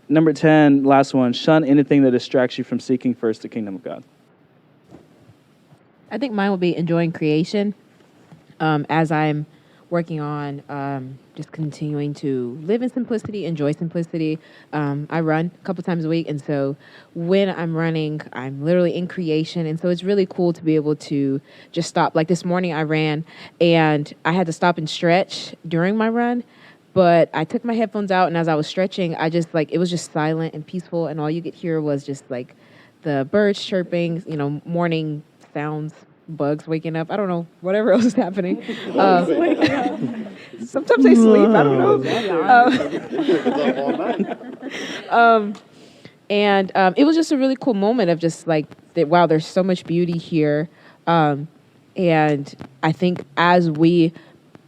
Number 10, last one, shun anything that distracts you from seeking first the kingdom of God. I think mine will be enjoying creation as I'm working on just continuing to live in simplicity, enjoy simplicity. I run a couple times a week, and so when I'm running, I'm literally in creation, and so it's really cool to be able to just stop. Like this morning I ran, and I had to stop and stretch during my run, but I took my headphones out, and as I was stretching, I just like, it was just silent and peaceful, and all you could hear was just like the birds chirping, you know, morning sounds, bugs waking up. I don't know, whatever else is happening. Sometimes they sleep. I don't know. And it was just a really cool moment of just like, that, wow, there's so much beauty here. And I think as we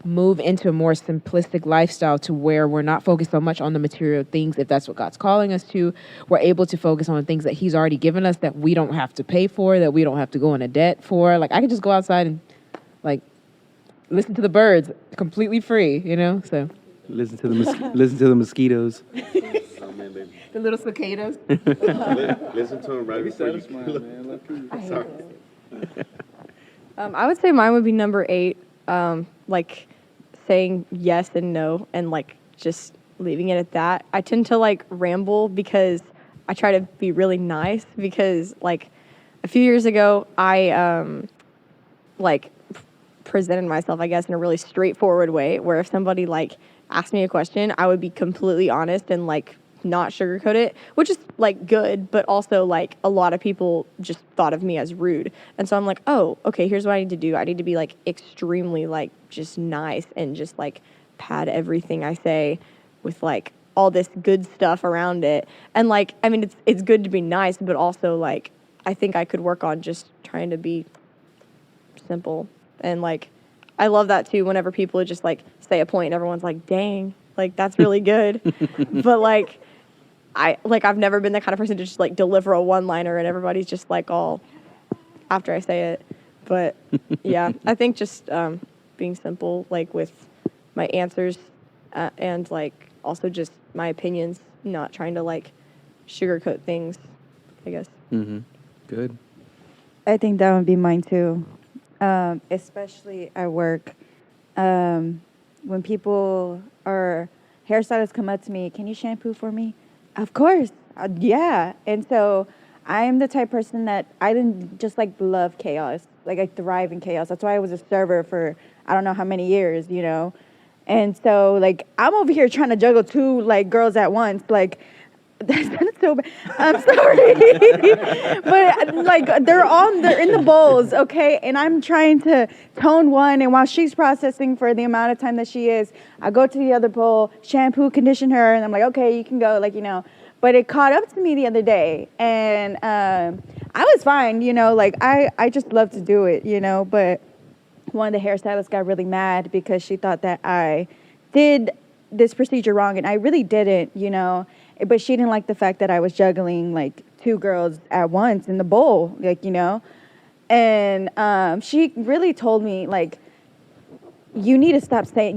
move into a more simplistic lifestyle to where we're not focused so much on the material things, if that's what God's calling us to, we're able to focus on the things that he's already given us that we don't have to pay for, that we don't have to go into debt for. Like I could just go outside and like listen to the birds completely free, you know? So Listen to the mosquitoes. Oh, man, baby. the little cicadas. Listen to him right before you kill him. I hate it. I would say mine would be number 8, like saying yes and no and like just leaving it at that. I tend to like ramble because I try to be really nice, because like a few years ago I like presented myself, I guess, in a really straightforward way, where if somebody like asked me a question, I would be completely honest and like not sugarcoat it, which is like good, but also like a lot of people just thought of me as rude. And so I'm like, oh, okay, here's what I need to do. I need to be like extremely like just nice and just like pad everything I say with like all this good stuff around it. And like, I mean, it's good to be nice, but also like, I think I could work on just trying to be simple. And like, I love that too, whenever people just like say a point and everyone's like, dang, like that's really good. But like, I've never been the kind of person to just like deliver a one-liner and everybody's just like all after I say it. But yeah, I think just being simple, like with my answers and like also just my opinions, not trying to like sugarcoat things, I guess. Good. I think that would be mine too. Especially at work. when people or hairstylists come up to me, can you shampoo for me? Of course, yeah. And so I'm the type of person that I didn't just like love chaos. Like I thrive in chaos. That's why I was a server for I don't know how many years, you know. And so like I'm over here trying to juggle two like girls at once, like. That's so bad. I'm sorry, but like they're in the bowls, okay, and I'm trying to tone one, and while she's processing for the amount of time that she is, I go to the other bowl, shampoo, condition her, and I'm like, okay, you can go, like, you know. But it caught up to me the other day, and I was fine, you know, like I just love to do it, you know. But one of the hairstylists got really mad because she thought that I did this procedure wrong, and I really didn't, you know. But she didn't like the fact that I was juggling like two girls at once in the bowl, like, you know. And she really told me, like, you need to stop saying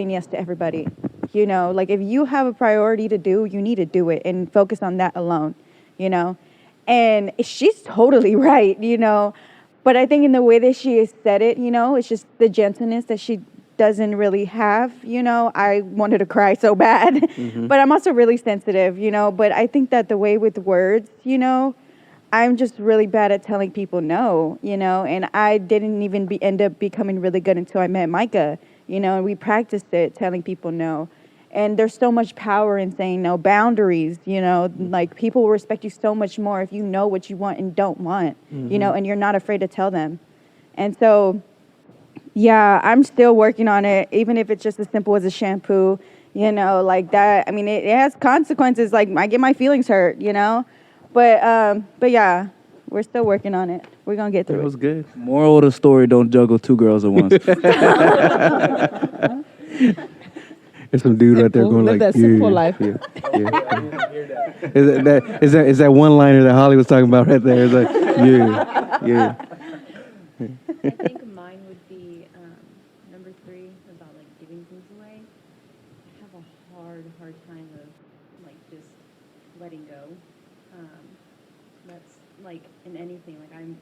yes to everybody. You know, like if you have a priority to do, you need to do it and focus on that alone, you know. And she's totally right, you know. But I think in the way that she has said it, you know, it's just the gentleness that she doesn't really have, you know. I wanted to cry so bad, but I'm also really sensitive, you know. But I think that the way with words, you know, I'm just really bad at telling people no, you know. And I didn't even end up becoming really good until I met Micah, you know, and we practiced it, telling people no. And there's so much power in saying no. Boundaries, you know, like people will respect you so much more if you know what you want and don't want, you know, and you're not afraid to tell them. And so, yeah, I'm still working on it, even if it's just as simple as a shampoo, you know, like that. I mean, it has consequences. Like I get my feelings hurt, you know, but yeah, we're still working on it. We're gonna get through it. That was good. Moral of the story: don't juggle two girls at once. There's some dude right there Simple. going Live like, that simple yeah, life. yeah, yeah. Is that one liner that Holly was talking about right there? It's like, yeah. I think mine would be number 3 about like giving things away. I have a hard time of like just letting go. That's like in anything. Like I'm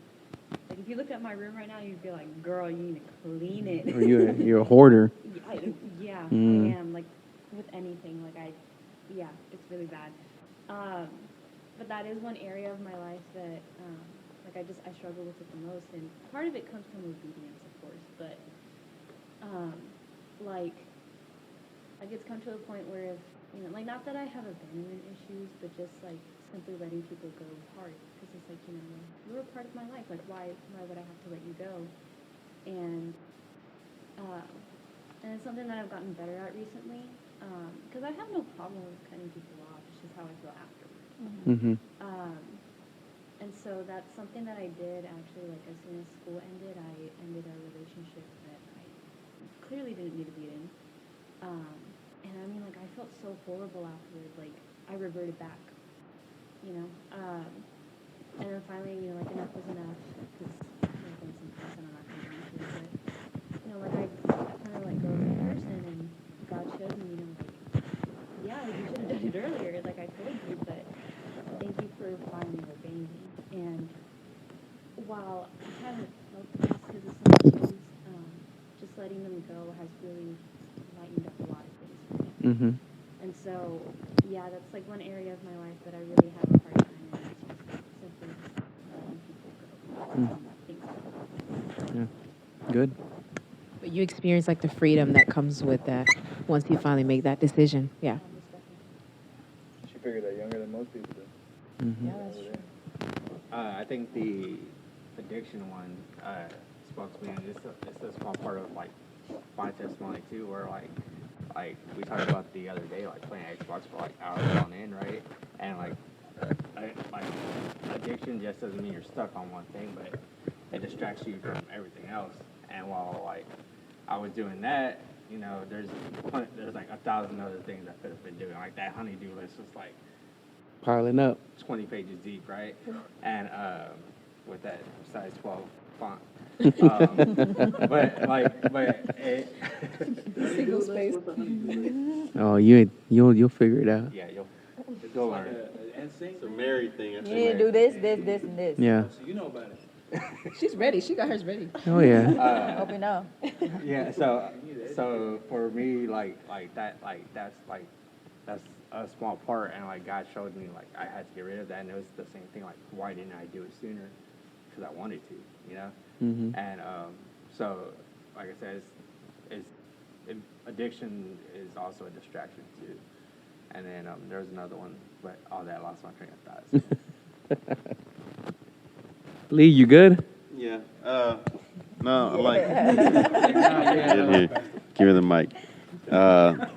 like if you look at my room right now, you'd be like, "Girl, you need to clean it." Or you're a hoarder. Yeah, I am. Like with anything, like it's really bad. But that is one area of my life that I struggle with it the most, and part of it comes from obedience, of course. But like it's come to a point where if you know, like not that I have abandonment issues, but just like simply letting people go is hard because it's like you know you were a part of my life. Like why would I have to let you go? And it's something that I've gotten better at recently because I have no problem with cutting people off. It's just how I feel afterwards. And so that's something that I did actually. Like as soon as school ended, I ended a relationship that I clearly didn't need to be in. And I mean, like I felt so horrible afterwards. Like I reverted back, you know. And then finally, you know, like enough was enough because there's been some things that I'm not going to get into, but you know, like I kind of like go as a person, and God showed me, you know, like yeah, like, you should have done it earlier. Like I told you, but thank you for finally obeying me. And while I haven't felt this because of some things, just letting them go has really lightened up a lot of things for me. And so, yeah, that's like one area of my life that I really have a hard time in. It's just simply letting people go. Yeah. Good. But you experience like the freedom that comes with that once you finally make that decision. Yeah. She figured that younger than most people do. Yeah, that's true. I think the addiction one spoke to me, and it's a small part of like my testimony too, where like we talked about the other day, like playing Xbox for like hours on end, right? And like addiction just doesn't mean you're stuck on one thing, but it distracts you from everything else. And while like I was doing that, you know, there's like 1,000 other things I could have been doing. Like that honeydew list was like Piling up. 20 pages deep, right? And with that size 12 font. but it Single space. Oh, you'll figure it out. yeah, you'll learn. NSYNC. It's a married thing. You need to do this, and this. Yeah. So you know about it. She's ready. She got hers ready. Oh yeah. Hope you know. Yeah, so for me, that's a small part, and like God showed me like I had to get rid of that, and it was the same thing. Like, why didn't I do it sooner? Because I wanted to, you know. Mm-hmm. And so, like I said, addiction is also a distraction too. And then there's another one, but all that lost my train of thought. Lee, you good? Yeah. No, I like. Here, give me the mic. No,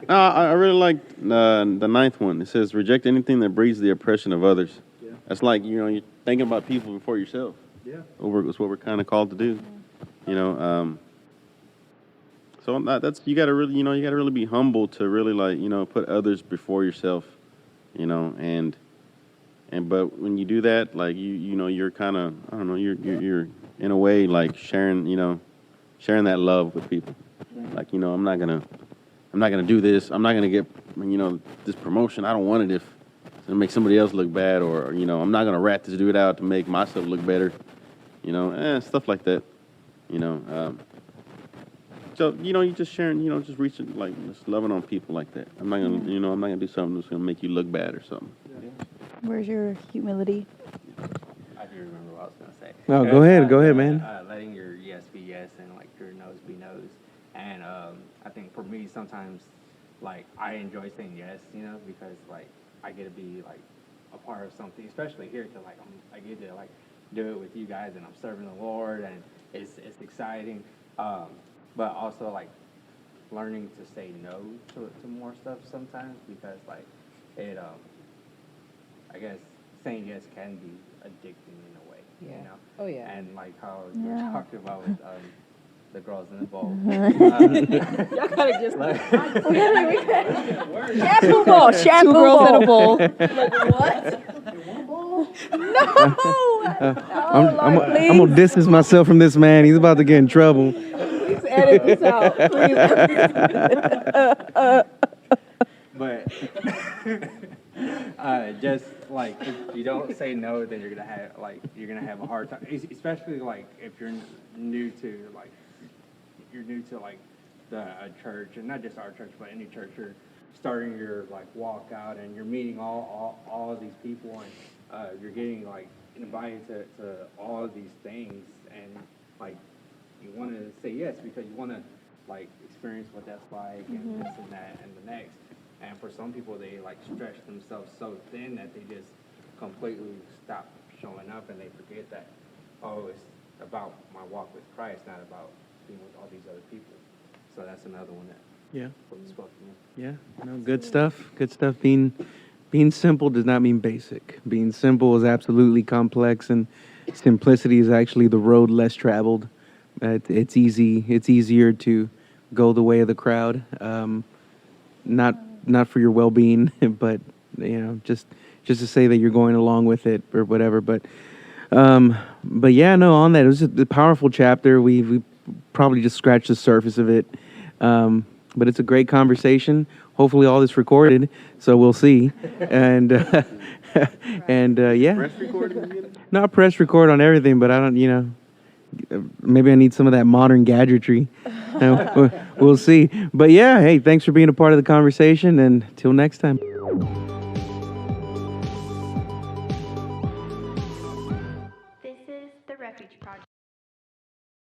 I really like the ninth one. It says, "Reject anything that breeds the oppression of others." Yeah. That's like, you know, you're thinking about people before yourself. Yeah. That's what we're kind of called to do. You know. So that's you got to really be humble to really, like, you know, put others before yourself. You know, and but when you do that, like you know, you're kind of, I don't know, you're in a way like sharing that love with people. Like, you know, I'm not gonna do this. I'm not gonna get, you know, this promotion. I don't want it if it'll make somebody else look bad, or, you know, I'm not gonna rat this dude out to make myself look better. You know, stuff like that. You know, so, you know, you just sharing, you know, just reaching, like, just loving on people like that. I'm not gonna do something that's gonna make you look bad or something. Where's your humility? I do remember what I was gonna say. Oh, go ahead, man. Letting your yes be yes and like your no's be no's. And I think for me, sometimes, like, I enjoy saying yes, you know, because like I get to be like a part of something, especially here, because like I get to like do it with you guys, and I'm serving the Lord, and it's exciting. But also like learning to say no to more stuff sometimes, because like it I guess saying yes can be addicting in a way. Yeah. You know? Oh yeah. And like how you were talking about with the girls in the bowl. Y'all gotta just Shampoo bowl. Shampoo two girls in a bowl. bowl. Like, what? I'm gonna distance myself from this man. He's about to get in trouble. Please edit this out. Please. But just like if you don't say no, then you're gonna have a hard time. Especially like if you're new to the church, and not just our church, but any church. You're starting your like walk out, and you're meeting all of these people, and you're getting like invited to all of these things, and like you want to say yes because you want to like experience what that's like, and this and that and the next. And for some people, they like stretch themselves so thin that they just completely stop showing up, and they forget that, oh, it's about my walk with Christ, not about being with all these other people. So that's another one that spoke to me. Yeah. No, good stuff. Good stuff. Being simple does not mean basic. Being simple is absolutely complex, and simplicity is actually the road less traveled. It's easy. It's easier to go the way of the crowd. Not for your well-being, but, you know, just to say that you're going along with it or whatever. But yeah, no. On that, it was a powerful chapter. We probably just scratched the surface of it, but it's a great conversation. Hopefully, all this recorded, so we'll see. And yeah, Press recording? not press record on everything, but I don't, you know, maybe I need some of that modern gadgetry. We'll see. But yeah, hey, thanks for being a part of the conversation, and till next time.